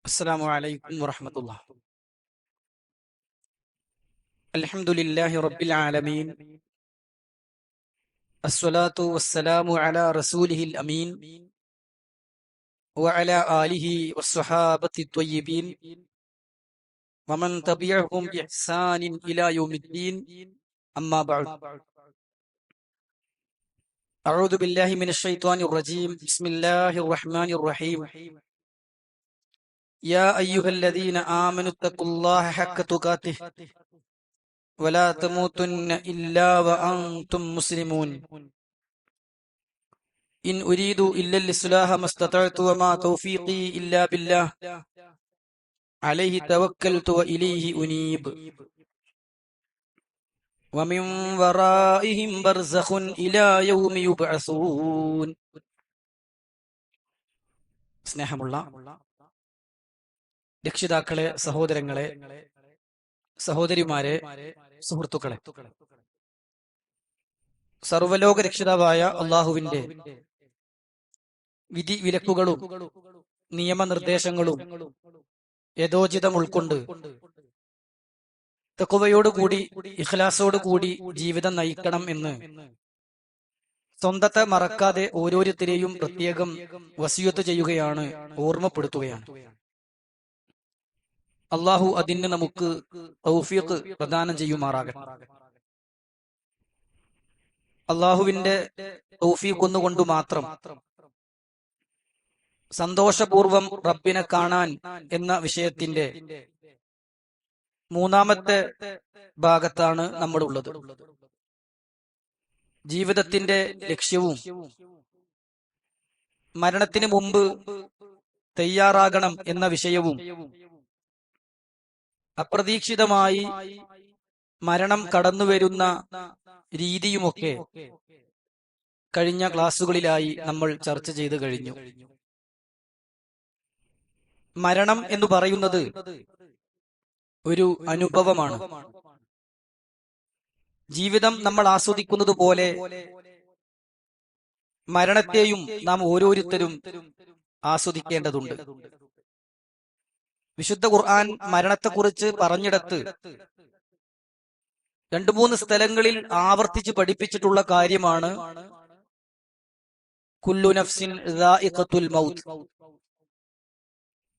السلام عليكم ورحمة الله. الحمد لله رب العالمين. الصلاة والسلام على رسوله الأمين وعلى آله والصحابة الطيبين ومن تبعهم بإحسان إلى يوم الدين. أما بعد. أعوذ بالله من الشيطان الرجيم. بسم الله الرحمن الرحيم. يا أيها الذين آمنوا اتقوا الله حق تقاته ولا تموتن إلا وأنتم مسلمون. إن أريد إلا الإصلاح ما استطعت وما توفيقي إلا بالله عليه توكلت وإليه أنيب. ومن ورائهم برزخ إلى يوم يبعثون. സ്നേഹമുള്ള രക്ഷിതാക്കളെ, സഹോദരങ്ങളെ, സഹോദരിമാരെ, സുഹൃത്തുക്കളെ, സർവലോക രക്ഷിതാവായ അള്ളാഹുവിന്റെ വിധി വിലക്കുകളും നിയമനിർദ്ദേശങ്ങളും യഥോചിതം ഉൾക്കൊണ്ട് തഖ്വയോടുകൂടി ഇഖ്ലാസോടുകൂടി ജീവിതം നയിക്കണം എന്ന് സ്വന്തത്തെ മറക്കാതെ ഓരോരുത്തരെയും പ്രത്യേകം വസിയത്ത് ചെയ്യുകയാണ്, ഓർമ്മപ്പെടുത്തുകയാണ്. അള്ളാഹു അതിന് നമുക്ക് തൗഫീഖ് പ്രദാനം ചെയ്യുമാറാകട്ടെ. അള്ളാഹുവിന്റെ തൗഫീഖ് ഒന്നുകൊണ്ട് മാത്രം സന്തോഷപൂർവം റബ്ബിനെ കാണാൻ എന്ന വിഷയത്തിന്റെ മൂന്നാമത്തെ ഭാഗത്താണ് നമ്മളുള്ളത്. ജീവിതത്തിന്റെ ലക്ഷ്യവും മരണത്തിന് മുമ്പ് തയ്യാറാകണം എന്ന വിഷയവും അപ്രതീക്ഷിതമായി മരണം കടന്നുവരുന്ന രീതിയുമൊക്കെ കഴിഞ്ഞ ക്ലാസ്സുകളിലായി നമ്മൾ ചർച്ച ചെയ്തു കഴിഞ്ഞു. മരണം എന്ന് പറയുന്നത് ഒരു അനുഭവമാണ്. ജീവിതം നമ്മൾ ആസ്വദിക്കുന്നത് പോലെ മരണത്തെയും നാം ഓരോരുത്തരും ആസ്വദിക്കേണ്ടതുണ്ട്. വിശുദ്ധ ഖുർആൻ മരണത്തെക്കുറിച്ച് പറഞ്ഞിടത്ത് 2-3 സ്ഥലങ്ങളിൽ ആവർത്തിച്ച് പഠിപ്പിച്ചിട്ടുള്ള കാര്യമാണ് കുല്ലു നഫ്സിൻ ദാഇഖത്തുൽ മൗത്ത്.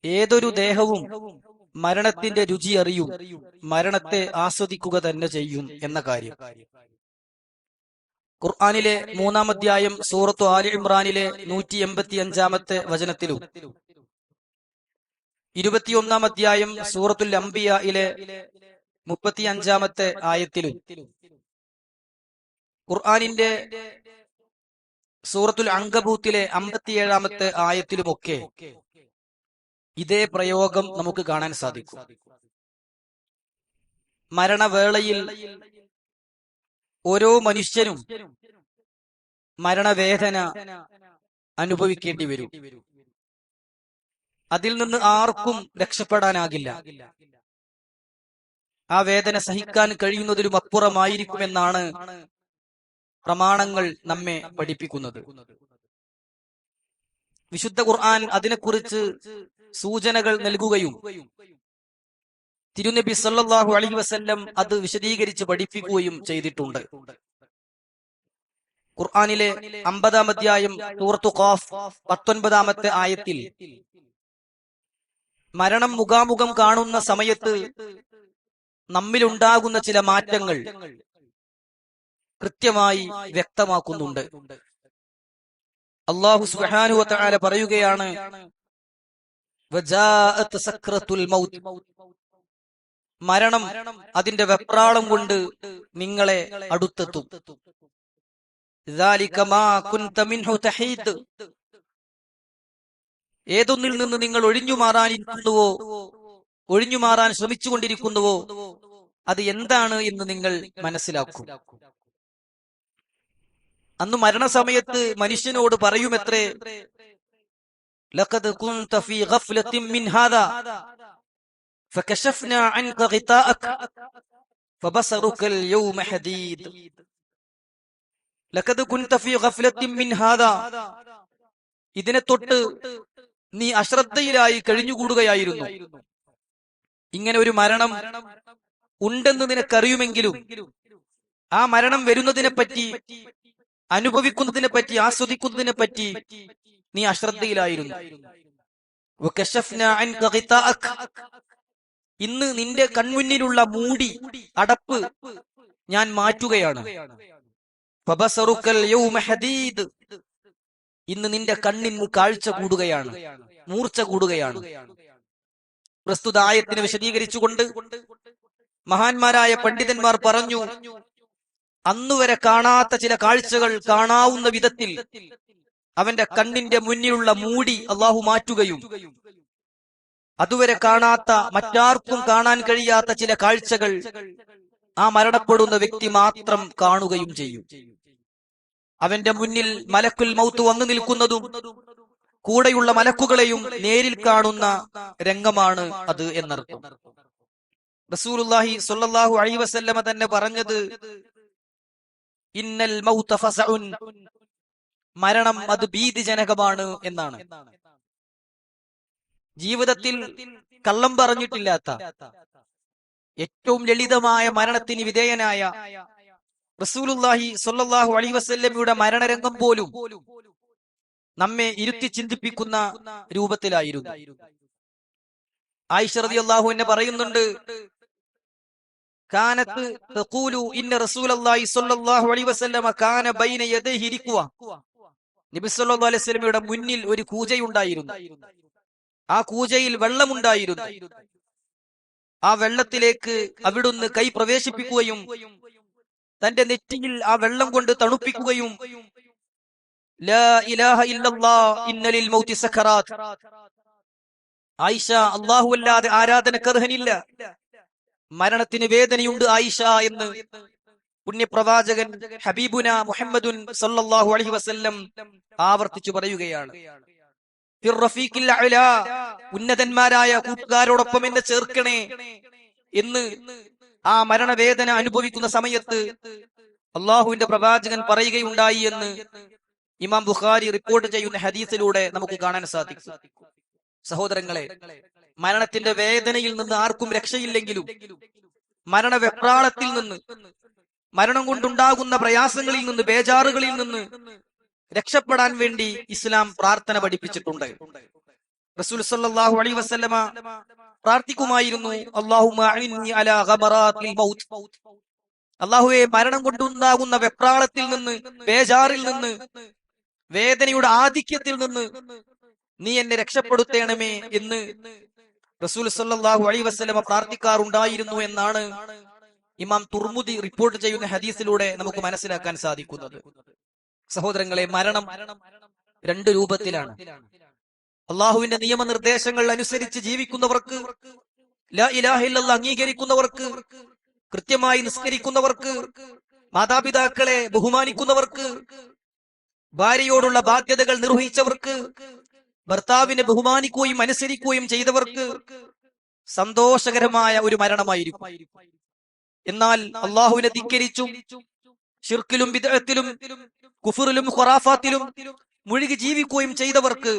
ഏതൊരു ദേഹവും മരണത്തിന്റെ രുചി അറിയും, മരണത്തെ ആസ്വദിക്കുക തന്നെ ചെയ്യും എന്ന കാര്യം. ഖുർആനിലെ 3-ാം അധ്യായം സൂറത്തു ആലി ഇമ്രാനിലെ 185-ാമത്തെ വചനത്തിലും 21-ാം അധ്യായം സൂറത്തുൽ അംബിയായിലെ 35-ാമത്തെ ആയത്തിലും ഖുർആനിന്റെ സൂറത്തുൽ അങ്കബൂത്തിലെ 57-ാമത്തെ ആയത്തിലുമൊക്കെ ഇതേ പ്രയോഗം നമുക്ക് കാണാൻ സാധിക്കും. മരണവേളയിൽ ഓരോ മനുഷ്യനും മരണവേദന അനുഭവിക്കേണ്ടി വരും. അതിൽ നിന്ന് ആർക്കും രക്ഷപ്പെടാനാകില്ല. ആ വേദന സഹിക്കാൻ കഴിയുന്നതിലും അപ്പുറമായിരിക്കുമെന്നാണ് പ്രമാണങ്ങൾ നമ്മെ പഠിപ്പിക്കുന്നത്. വിശുദ്ധ ഖുർആൻ അതിനെക്കുറിച്ച് സൂചനകൾ നൽകുകയും തിരുനബി സല്ലല്ലാഹു അലൈഹി വസല്ലം അത് വിശദീകരിച്ച് പഠിപ്പിക്കുകയും ചെയ്തിട്ടുണ്ട്. ഖുർആനിലെ 50-ാം അധ്യായം സൂറത്തു ഖാഫ് 19-ാമത്തെ ആയത്തിൽ മരണം മുഖാമുഖം കാണുന്ന സമയത്ത് നമ്മിലുണ്ടാകുന്ന ചില മാറ്റങ്ങൾ കൃത്യമായി വ്യക്തമാക്കുന്നുണ്ട്. അല്ലാഹു സുബ്ഹാനഹു വ തആല പറയുകയാണ്, വജാഅത് സക്രത്തുൽ മൗത്ത്. മരണം അതിന്റെ വെപ്രാളം കൊണ്ട് നിങ്ങളെ അടുത്തെത്തും. ദാലിക മാ കുൻത മിൻഹു തഹീദ്. ഏതൊന്നിൽ നിന്ന് നിങ്ങൾ ഒഴിഞ്ഞു മാറാൻ ശ്രമിച്ചുകൊണ്ടിരിക്കുന്നുവോ അത് എന്താണ് എന്ന് നിങ്ങൾ മനസ്സിലാക്കും. അന്ന് മരണസമയത്ത് മനുഷ്യനോട് പറയുമത്രേ, ലഖദ് കുൻത ഫീ ഗഫ്ലത്തിൻ മിൻ ഹാദാ ഫകശഫ്നാ അൻക ഗിതാഅക ഫബസറുകൽ യൗമ ഹദീദ്. ലഖദ് കുൻത ഫീ ഗഫ്ലത്തിൻ മിൻ ഹാദാ. ഇതിനെ തൊട്ട് നീ അശ്രദ്ധയിലായി കഴിഞ്ഞുകൂടുകയായിരുന്നു. ഇങ്ങനെ ഒരു മരണം ഉണ്ടെന്ന് നിനക്കറിയുമെങ്കിലും ആ മരണം വരുന്നതിനെ പറ്റി, അനുഭവിക്കുന്നതിനെ പറ്റി, ആസ്വദിക്കുന്നതിനെ പറ്റി നീ അശ്രദ്ധയിലായിരുന്നു. ഇന്ന് നിന്റെ കൺമുന്നിലുള്ള മൂടി, അടപ്പ് ഞാൻ മാറ്റുകയാണ്. ഇന്ന് നിന്റെ കണ്ണിന് കാഴ്ച കൂടുകയാണ്, മൂർച്ച കൂടുകയാണ്. പ്രസ്തുത ആയത്തിനെ വിശദീകരിച്ചുകൊണ്ട് മഹാന്മാരായ പണ്ഡിതന്മാർ പറഞ്ഞു, അന്നുവരെ കാണാത്ത ചില കാഴ്ചകൾ കാണാവുന്ന വിധത്തിൽ അവന്റെ കണ്ണിന്റെ മുന്നിലുള്ള മൂടി അള്ളാഹു മാറ്റുകയും അതുവരെ കാണാത്ത, മറ്റാർക്കും കാണാൻ കഴിയാത്ത ചില കാഴ്ചകൾ ആ മരണപ്പെടുന്ന വ്യക്തി മാത്രം കാണുകയും ചെയ്യും. അവന്റെ മുന്നിൽ മലക്കുൽ മൗത്ത് വന്നു നിൽക്കുന്നതും കൂടെയുള്ള മലക്കുകളെയും നേരിൽ കാണുന്ന രംഗമാണ് അത് എന്നർത്ഥം. റസൂലുള്ളാഹി സ്വല്ലല്ലാഹു അലൈഹി വസല്ലമ തന്നെ പറഞ്ഞത്, ഇന്നൽ മൗത ഫസഉൻ, മരണം അത് ഭീതിജനകമാണ് എന്നാണ്. ജീവിതത്തിൽ കള്ളം പറഞ്ഞിട്ടില്ലാത്ത, ഏറ്റവും ലളിതമായ മരണത്തിന് വിധേയനായ റസൂലുള്ളാഹി സ്വല്ലല്ലാഹു അലൈഹി വസല്ലമയുടെ മരണരംഗം പോലും നമ്മെ ഇരുത്തി ചിന്തിപ്പിക്കുന്ന രൂപത്തിലായിരുന്നു. ആയിഷ റളിയല്ലാഹു അൻഹ പറയുന്നുണ്ട്, കാനത്ത് തഖൂലു ഇന്ന റസൂലുള്ളാഹി സ്വല്ലല്ലാഹു അലൈഹി വസല്ലമ കാന ബൈന യദൈഹി റിഖ്വ, നബി സല്ലല്ലാഹു അലൈഹി വസല്ലമയുടെ മുന്നിൽ ഒരു കൂജയുണ്ടായിരുന്നു. ആ കൂജയിൽ വെള്ളമുണ്ടായിരുന്നു. ആ വെള്ളത്തിലേക്ക് അവിടുന്ന് കൈ പ്രവേശിപ്പിക്കുകയും തന്റെ നെറ്റിയിൽ ആ വെള്ളം കൊണ്ട് തണുപ്പിക്കുകയും ലാ ഇലാഹ ഇല്ലല്ലാഹ് ഇന്ന ലിൽ മൗതി സക്കറാത്ത്, ആയിഷ, അല്ലാഹു അല്ലാതെ ആരാധനക്കർഹനില്ല, മരണത്തിന് വേദനയുണ്ട് ആയിഷ എന്ന് പുണ്യപ്രവാചകൻ ഹബീബുന മുഹമ്മദുൻ സല്ലല്ലാഹു അലൈഹി വസല്ലം ആവർത്തിച്ചു പറയുകയാണ്. ഫിർ അഅ്ലാ, ഉന്നതന്മാരായ കൂട്ടുകാരോടൊപ്പം എന്നെ ചേർക്കണേ എന്ന് ആ മരണവേദന അനുഭവിക്കുന്ന സമയത്ത് അള്ളാഹുവിന്റെ പ്രവാചകൻ പറയുകയുണ്ടായി എന്ന് ഇമാം ബുഖാരി റിപ്പോർട്ട് ചെയ്യുന്ന ഹദീസിലൂടെ നമുക്ക് കാണാൻ സാധിക്കും. സഹോദരങ്ങളെ, മരണത്തിന്റെ വേദനയിൽ നിന്ന് ആർക്കും രക്ഷയില്ലെങ്കിലും മരണവെപ്രാളത്തിൽ നിന്ന്, മരണം കൊണ്ടുണ്ടാകുന്ന പ്രയാസങ്ങളിൽ നിന്ന്, ബേജാറുകളിൽ നിന്ന് രക്ഷപ്പെടാൻ വേണ്ടി ഇസ്ലാം പ്രാർത്ഥന പഠിപ്പിച്ചിട്ടുണ്ട്. റസൂൽ സല്ലല്ലാഹു അലൈഹി വസല്ലമ പ്രാർത്ഥിക്കുമായിരുന്നു, അല്ലാഹുമ്മ അഇന്നി അലാ ഗമറാത്തിൽ മൗത്ത്, അല്ലാഹുവേ, മരണം കൊണ്ടുണ്ടാകുന്ന വെപ്രാളത്തിൽ നിന്ന്, ബേജാറിൽ നിന്ന്, വേദനയുടെ ആധിക്യത്തിൽ നിന്ന് നീ എന്നെ രക്ഷപ്പെടുത്തേണമേ എന്ന് റസൂൽ സല്ലല്ലാഹു അലൈഹി വസല്ലമ പ്രാർത്ഥിക്കാറുണ്ടായിരുന്നു എന്നാണ് ഇമാം തുർമുദി റിപ്പോർട്ട് ചെയ്യുന്ന ഹദീസിലൂടെ നമുക്ക് മനസ്സിലാക്കാൻ സാധിക്കുന്നത്. സഹോദരങ്ങളെ, മരണം രണ്ട് രൂപത്തിലാണ്. അള്ളാഹുവിന്റെ നിയമനിർദ്ദേശങ്ങൾ അനുസരിച്ച് ജീവിക്കുന്നവർക്ക്, ലാ ഇലാഹ ഇല്ലല്ലാഹ് അംഗീകരിക്കുന്നവർക്ക്, കൃത്യമായി നിസ്കരിക്കുന്നവർക്ക്, മാതാപിതാക്കളെ ബഹുമാനിക്കുന്നവർക്ക്, ഭാര്യയോടുള്ള ബാധ്യതകൾ നിർവഹിച്ചവർക്ക്, ഭർത്താവിനെ ബഹുമാനിക്കുകയും അനുസരിക്കുകയും ചെയ്തവർക്ക് സന്തോഷകരമായ ഒരു മരണമായിരിക്കും. എന്നാൽ അള്ളാഹുവിനെ ധിക്കരിച്ചും ശിർക്കിലും ബിദ്അത്തിലും കുഫറിലും ഖുറാഫാത്തിലും മുഴുകി ജീവിക്കുകയും ചെയ്തവർക്ക്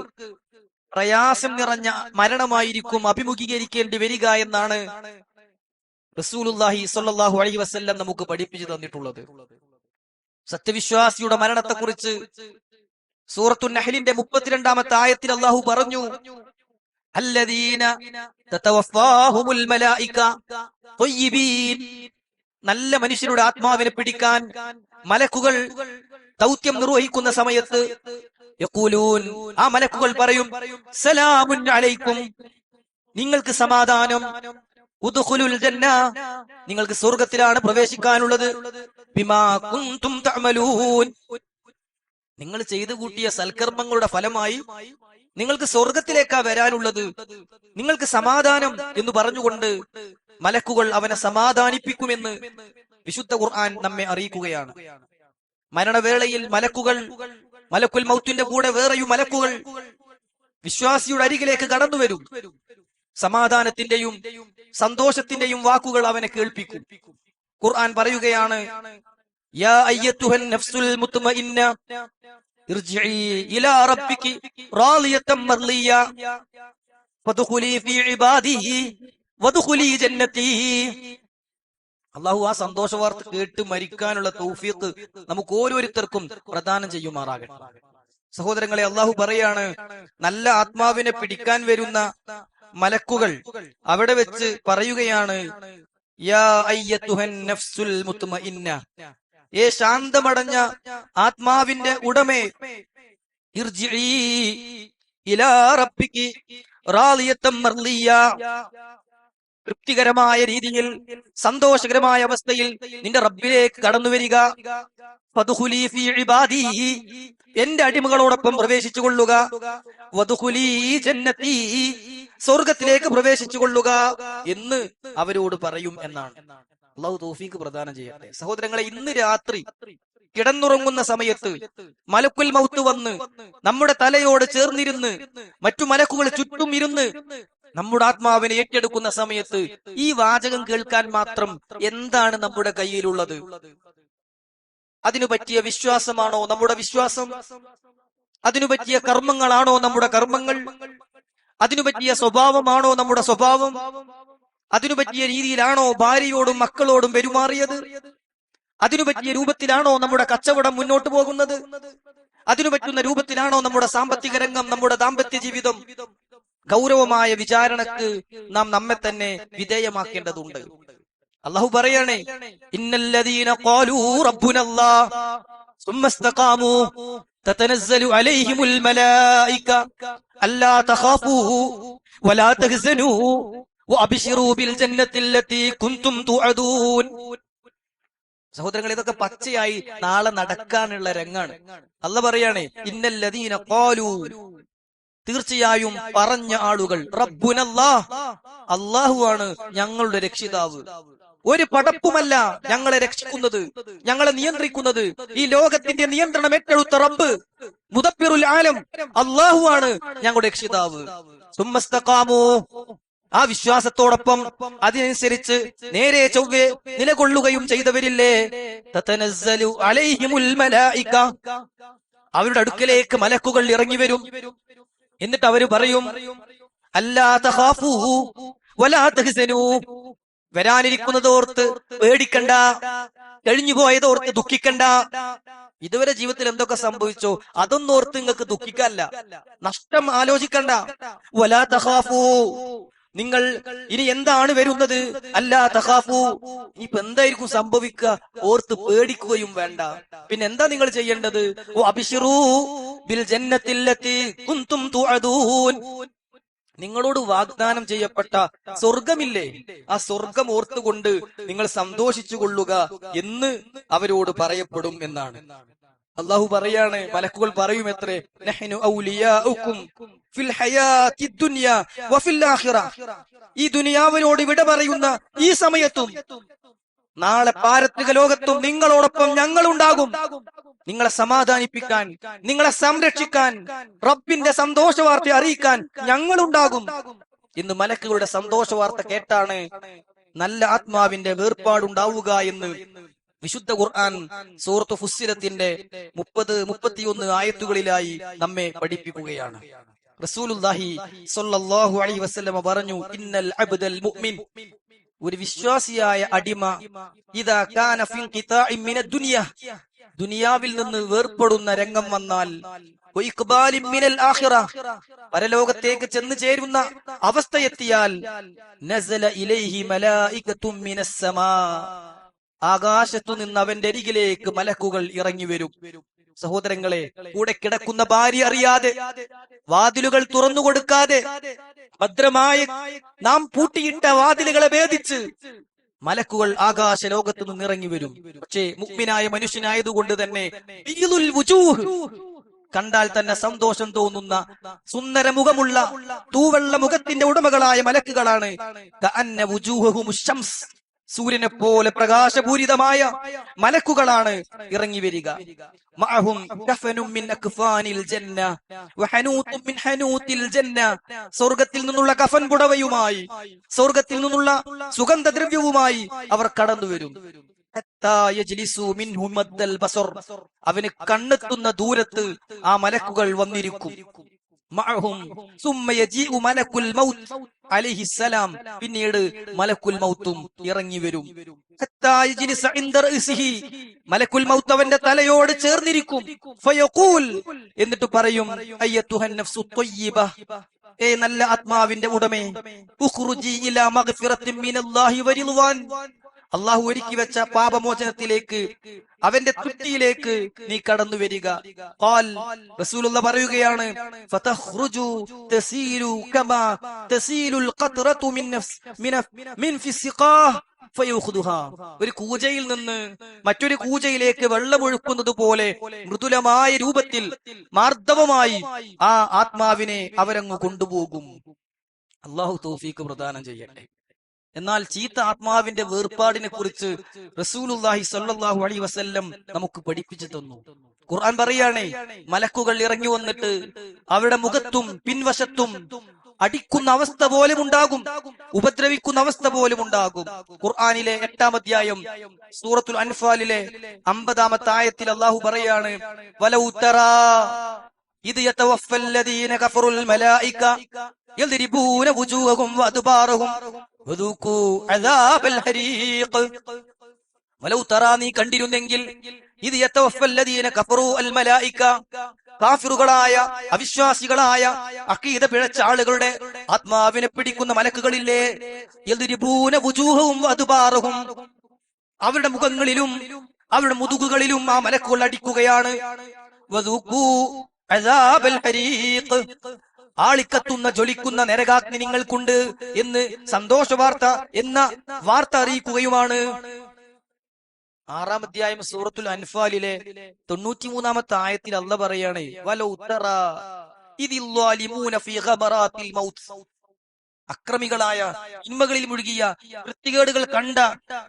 പ്രയാസം നിറഞ്ഞ മരണമായിരിക്കും അഭിമുഖീകരിക്കേണ്ടി വരിക എന്നാണ് റസൂലുള്ളാഹി സ്വല്ലല്ലാഹു അലൈഹി വസല്ലം നമുക്ക് പഠിപ്പിച്ചു തന്നിട്ടുള്ളത്. സത്യവിശ്വാസിയുടെ മരണത്തെക്കുറിച്ച് സൂറത്തുൻ നഹ്ലിന്റെ 32-ാമത്തെ ആയത്തിൽ അല്ലാഹു പറഞ്ഞു, അല്ലദീന തതവഫാഹുമുൽ മലായിക ത്വയ്യിബീൻ, നല്ല മനുഷ്യരുടെ ആത്മാവിനെ പിടിക്കാൻ മലക്കുകൾ ദൗത്യം നിർവഹിക്കുന്ന സമയത്ത് യഖൂലൂൻ, ആ മലക്കുകൾ പറയും, സലാമുൻ അലൈക്കും, നിങ്ങൾക്ക് സമാധാനം, ഉദ്ഖുലുൽ ജന്ന, നിങ്ങൾക്ക് സ്വർഗ്ഗത്തിലാണ് പ്രവേശിക്കാനുള്ളത്, ബിമാ കുൻതും തഅമലൂൻ, നിങ്ങൾ ചെയ്തു കൂട്ടിയ സൽക്കർമ്മങ്ങളുടെ ഫലമായി നിങ്ങൾക്ക് സ്വർഗത്തിലേക്കാ വരാനുള്ളത്, നിങ്ങൾക്ക് സമാധാനം എന്ന് പറഞ്ഞുകൊണ്ട് മലക്കുകൾ അവനെ സമാധാനിപ്പിക്കുമെന്ന് വിശുദ്ധ ഖുർആൻ നമ്മെ അറിയിക്കുകയാണ്. മരണവേളയിൽ മലക്കുകൾ, മലക്കുൽ മൗത്തിന്റെ കൂടെ വേറെയും മലക്കുകൾ വിശ്വാസിയുടെ അരികിലേക്ക് കടന്നു വരും. സമാധാനത്തിന്റെയും സന്തോഷത്തിന്റെയും വാക്കുകൾ അവനെ കേൾപ്പിക്കും. ഖുർആൻ പറയുകയാണ്, യാ അയ്യത്തുഹൻ നഫ്സുൽ മുത്മഇന്ന, ഇർജിഇ ഇലാ റബ്ബികി റാളിയതൻ മർളിയ ഫദ്ഖുലി ഫീ ഇബാദിഹി വദ്ഖുലി ജന്നതി. അല്ലാഹു ആ സന്തോഷ വാർത്ത കേട്ട് മരിക്കാനുള്ള തൗഫീഖ് നമുക്ക് ഓരോരുത്തർക്കും പ്രദാനം ചെയ്യുമാറാകട്ടെ. സഹോദരങ്ങളെ, അല്ലാഹു പറയാണ്, നല്ല ആത്മാവിനെ പിടിക്കാൻ വരുന്ന മലക്കുകൾ അവിടെ വെച്ച് പറയുകയാണ്, യാ അയ്യത്തുഹൻ നഫ്സുൽ മുത്മഇന്ന, ഏ ശാന്തമടഞ്ഞ ആത്മാവിന്റെ ഉടമേ, ഇർജിഇ ഇലാ റബ്ബികി റാളിയതൻ മർളിയ, തൃപ്തികരമായ രീതിയിൽ സന്തോഷകരമായ അവസ്ഥയിൽ നിന്റെ റബ്ബിലേക്ക് കടന്നു വരിക. ഫദ്ഖുലി ഫീ ഇബാദിഹി, എന്റെ അടിമകളോടൊപ്പം പ്രവേശിച്ചു കൊള്ളുക. വദ്ഖുലി ജന്നതി, സ്വർഗത്തിലേക്ക് പ്രവേശിച്ചു കൊള്ളുക എന്ന് അവരോട് പറയും എന്നാണ്. അല്ലാഹു തൗഫീഖ് പ്രദാനം ചെയ്യട്ടെ. സഹോദരങ്ങളെ, ഇന്ന് രാത്രി കിടന്നുറങ്ങുന്ന സമയത്ത് മലക്കുൽ മൗത്ത് വന്ന് നമ്മുടെ തലയോട് ചേർന്നിരുന്ന് മറ്റു മലക്കുകൾ ചുറ്റും ഇരുന്ന് നമ്മുടെ ആത്മാവിനെ ഏറ്റെടുക്കുന്ന സമയത്ത് ഈ വാചകം കേൾക്കാൻ മാത്രം എന്താണ് നമ്മുടെ കയ്യിലുള്ളത്? അതിനു പറ്റിയ വിശ്വാസമാണോ നമ്മുടെ വിശ്വാസം? അതിനു പറ്റിയ കർമ്മങ്ങളാണോ നമ്മുടെ കർമ്മങ്ങൾ? അതിനു പറ്റിയ സ്വഭാവമാണോ നമ്മുടെ സ്വഭാവം? അതിനു പറ്റിയ രീതിയിലാണോ ഭാര്യയോടും മക്കളോടും പെരുമാറിയത്? അതിനു പറ്റിയ രൂപത്തിലാണോ നമ്മുടെ കച്ചവടം മുന്നോട്ട് പോകുന്നത്? അതിനു പറ്റുന്ന രൂപത്തിലാണോ നമ്മുടെ സാമ്പത്തിക രംഗം, നമ്മുടെ ദാമ്പത്യ ജീവിതം? ഗൗരവമായ വിചാരണക്ക് നാം നമ്മെ തന്നെ വിധേയമാക്കേണ്ടതുണ്ട്. അല്ലാഹു പറയണേ, ഇന്നല്ലദീന ഖാലൂ റബ്ബുനല്ലാഹ് സുമ്മ ഇസ്തഖാമൂ തതനസ്സലു അലൈഹിമുൽ മലായിക അല്ലാ തഖാഫൂ വലാ തഹ്സനൂ വഅബ്ശിറൂ ബിൽ ജന്നത്തില്ലതീ കുൻതും തുഅദൂൻ. സഹോദരങ്ങളെ, ഇതൊക്കെ പച്ചയായി നാളെ നടക്കാനുള്ള രംഗാണ്. അല്ലാഹു പറയാണ്, ഇന്നല്ലദീന ഖാലൂ, തീർച്ചയായും പറഞ്ഞ ആളുകൾ, റബ്ബുനല്ലാഹ്, അല്ലാഹുവാണ് ഞങ്ങളുടെ രക്ഷിതാവ്, ഒരു പടപ്പുമല്ല ഞങ്ങളെ രക്ഷിക്കുന്നത്, ഞങ്ങളെ നിയന്ത്രിക്കുന്നത്, ഈ ലോകത്തിന്റെ നിയന്ത്രണം ഏറ്റെടുത്ത റബ്ബ് മുദബ്ബിറുൽ ആലം അല്ലാഹുവാണ് ഞങ്ങളുടെ രക്ഷിതാവ്. സുമ്മസ്തഖാമൂ, ആ വിശ്വാസത്തോടൊപ്പം അതിനനുസരിച്ച് നേരെ ചൊവ്വേ നിലകൊള്ളുകയും ചെയ്തവരില്ലേ, തതനസ്സലു അലൈഹിമുൽ മലായിക, അവരുടെ അടുക്കലേക്ക് മലക്കുകൾ ഇറങ്ങി വരും. എന്നിട്ട് അവര് പറയും, അല്ലാ തഖാഫൂ വലാ തഹ്സനൂ, വരാനിരിക്കുന്നതോർത്ത് പേടിക്കണ്ട, കഴിഞ്ഞുപോയതോർത്ത് ദുഃഖിക്കണ്ട. ഇതുവരെ ജീവിതത്തിൽ എന്തൊക്കെ സംഭവിച്ചോ അതൊന്നോർത്ത് നിങ്ങൾക്ക് ദുഃഖിക്കല്ല, നഷ്ടം ആലോചിക്കണ്ട. വലാ തഖാഫൂ, നിങ്ങൾ ഇനി എന്താണ് വരുന്നത്, അല്ലാ തഖാഫൂ, ഇപ്പൊ എന്തായിരിക്കും സംഭവിക്കുക ഓർത്ത് പേടിക്കുകയും വേണ്ട. പിന്നെ എന്താ നിങ്ങൾ ചെയ്യേണ്ടത്? വഅബ്ശിറൂ ബിൽ ജന്നത്തില്ലതീ കുൻതും തുഅദൂൻ, നിങ്ങളോട് വാഗ്ദാനം ചെയ്യപ്പെട്ട സ്വർഗമില്ലേ, ആ സ്വർഗം ഓർത്തുകൊണ്ട് നിങ്ങൾ സന്തോഷിച്ചു കൊള്ളുക എന്ന് അവരോട് പറയപ്പെടും എന്നാണ്. അല്ലാഹു പറയാണ്, മലക്കുകൾ പറയും എത്രേ, നഹ്നു ഔലിയാഉകും ഫിൽ ഹയാത്തി ദുനിയ വഫിൽ ആഖിറ, ഈ ദുനിയാവിനോട് വിട പറയുന്ന ഈ സമയത്തും നാളെ പാരത്രിക ലോകത്തും നിങ്ങളോടൊപ്പം ഞങ്ങളുണ്ടാകും, നിങ്ങളെ സമാധാനിപ്പിക്കാൻ, നിങ്ങളെ സംരക്ഷിക്കാൻ, റബ്ബിന്റെ സന്തോഷ വാർത്ത അറിയിക്കാൻ ഞങ്ങളുണ്ടാകും. ഇന്ന് മലക്കുകളുടെ സന്തോഷ വാർത്ത കേട്ടാണ് നല്ല ആത്മാവിന്റെ വേർപാടുണ്ടാവുക എന്ന് വിശുദ്ധ ഖുർആൻ സൂറത്ത് ഫുസ്സിലത്തിന്റെ 30-31 ആയത്തുകളിലായി നമ്മെ പഠിപ്പിക്കുകയാണ്. റസൂലുള്ളാഹി സ്വല്ലല്ലാഹു അലൈഹി വസല്ലം പറഞ്ഞു, ഇന്നൽ അബ്ദൽ മുഅ്മിൻ, ഒരു വിശ്വാസിയായ അടിമ, ഇദാ കാന ഫി ഇൻഖിതാഇൻ മിനദ് ദുനിയ, ദുനിയാവിൽ നിന്ന് വേർപ്പെടുന്ന രംഗം വന്നാൽ, വഇഖ്ബാലിൻ മിനൽ ആഖിറ, പരലോകത്തേക്ക് ചെന്ന് ചേരുന്ന അവസ്ഥയെത്തിയാൽ, നസല ഇലൈഹി മലായികത്തും മിനസ് സമാ, ആകാശത്തു നിന്ന് അവന്റെ അരികിലേക്ക് മലക്കുകൾ ഇറങ്ങി വരും. സഹോദരങ്ങളെ, കൂടെ കിടക്കുന്ന ഭാര്യ അറിയാതെ, വാതിലുകൾ തുറന്നു കൊടുക്കാതെ, ഭദ്രമായി നാം പൂട്ടിയിട്ട വാതിലുകളെ ഭേദിച്ച് മലക്കുകൾ ആകാശ ലോകത്ത് നിന്ന് ഇറങ്ങി വരും. പക്ഷേ മുഅ്മിനായ മനുഷ്യനായതുകൊണ്ട് തന്നെ ബീദുൽ വുജൂഹ്, കണ്ടാൽ തന്നെ സന്തോഷം തോന്നുന്ന സുന്ദര മുഖമുള്ള തൂവെള്ള മുഖത്തിന്റെ ഉടമകളായ മലക്കുകളാണ്. കഅന്ന വുജൂഹുഹുമുശ് ശംസ്, സൂര്യനെ പോലെ പ്രകാശപൂരിതമായ മലക്കുകളാണ് ഇറങ്ങി വരിക. മഅഹും കഫനും മിൻ അക്ഫാനിൽ ജന്ന വഹനൂതും മിൻ ഹനൂതിൽ ജന്ന, സ്വർഗ്ഗത്തിൽ നിന്നുള്ള കഫൻ പുടവയുമായി, സ്വർഗ്ഗത്തിൽ നിന്നുള്ള സുഗന്ധദ്രവ്യവുമായി അവർ കടന്നു വരും. അവന് കണ്ണെത്തുന്ന ദൂരത്ത് ആ മലക്കുകൾ വന്നിരിക്കും. പിന്നീട് മലക്കുൽ മൗത്തും ഇറങ്ങി വരും. മലക്കുൽ മൗത്ത് അവന്റെ തലയോട് ചേർന്നിരിക്കും. എന്നിട്ട് പറയും, അയ്യത്തുഹൻ നഫ്സു ത്വയ്യിബ, ഏ നല്ല ആത്മാവിന്റെ ഉടമേ, ഉഖ്റുജി ഇലാ മഗ്ഫിറത്തിൻ മിനല്ലാഹി വരിദ്വാൻ, അള്ളാഹു ഒരുക്കി വെച്ച പാപമോചനത്തിലേക്ക്, അവന്റെ തൃപ്തിയിലേക്ക് നീ കടന്നു വരിക. ഖാൽ, റസൂലുള്ളാഹി പറയുകയാണ്, ഫതഖ്റുജു തസീലു കമാ തസീലുൽ ഖത്റതു മിൻ ഫിസ്ഖാഹ് ഫയഖുദുഹാ. ഒരു കൂജയിൽ നിന്ന് മറ്റൊരു കൂജയിലേക്ക് വെള്ളമൊഴുക്കുന്നത് പോലെ മൃദുലമായ രൂപത്തിൽ മാർദ്ദവമായി ആ ആത്മാവിനെ അവരങ്ങ് കൊണ്ടുപോകും. അള്ളാഹു തൗഫീഖ് പ്രദാനം ചെയ്യട്ടെ. എന്നാൽ ചീത്ത ആത്മാവിന്റെ വേർപാടിനെ കുറിച്ച് റസൂലുള്ളാഹി സ്വല്ലല്ലാഹു അലൈഹി വസല്ലം നമുക്ക് പഠിപ്പിച്ചു തന്നു. ഖുർആൻ പറയാണേ, മലക്കുകൾ ഇറങ്ങി വന്നിട്ട് അവരുടെ മുഖത്തും പിൻവശത്തും അടിക്കുന്ന അവസ്ഥ പോലും ഉണ്ടാകും, ഉപദ്രവിക്കുന്ന അവസ്ഥ പോലും ഉണ്ടാകും. ഖുർആനിലെ 8-ാം അധ്യായം സൂറത്തുൽ അൻഫാലിലെ 50-ാമത്തെ ആയത്തിൽ അല്ലാഹു പറയാണ്, വലൗ തറാ ഇദ് യതവഫല്ലദീന കഫറുൽ മലായിക യദ്രിബൂന വുജൂഹഹും വഅദ്ബാറഹും വദൂഖൂ അദാബൽ ഹരീഖ്. വലൗ തറാ, നീ കണ്ടിരുന്നെങ്കിൽ, ഇദ് യതവഫല്ലദീന കഫറു അൽ മലായിക, കാഫിറുകളായ അവിശ്വാസികളായ അഖീദ പിഴച്ച ആളുകളുടെ ആത്മാവിനെ പിടിക്കുന്ന മലക്കുകളില്ലേ, യദ്രിബൂന വുജൂഹഹും വഅദ്ബാറഹും, അവരുടെ മുഖങ്ങളിലും അവരുടെ മുതുകുകളിലും ആ മലക്കുകൾ അടിക്കുകയാണ്. വദൂഖൂ അദാബൽ ഹരീഖ്, ആളിക്കത്തുന്ന ജ്വലിക്കുന്ന നരകാഗ്നി നിങ്ങൾക്കുണ്ട് എന്ന് സന്തോഷ വാർത്ത എന്ന വാർത്ത അറിയിക്കുകയുമാണ്. 6-ാം അധ്യായം സൂറത്തുൽ അൻഫാലിലെ 93-ാമത്തെ ആയത്തിൽ അല്ലാഹ് പറയാണ്, വലൗ തറാ ഇദിൽ ളാലിമൂന ഫീ ഖബറാത്തിൽ മൗത്ത്, അക്രമികളായ ഇന്മകളിൽ മുഴുകിയ വൃത്തികേടുകൾ കണ്ട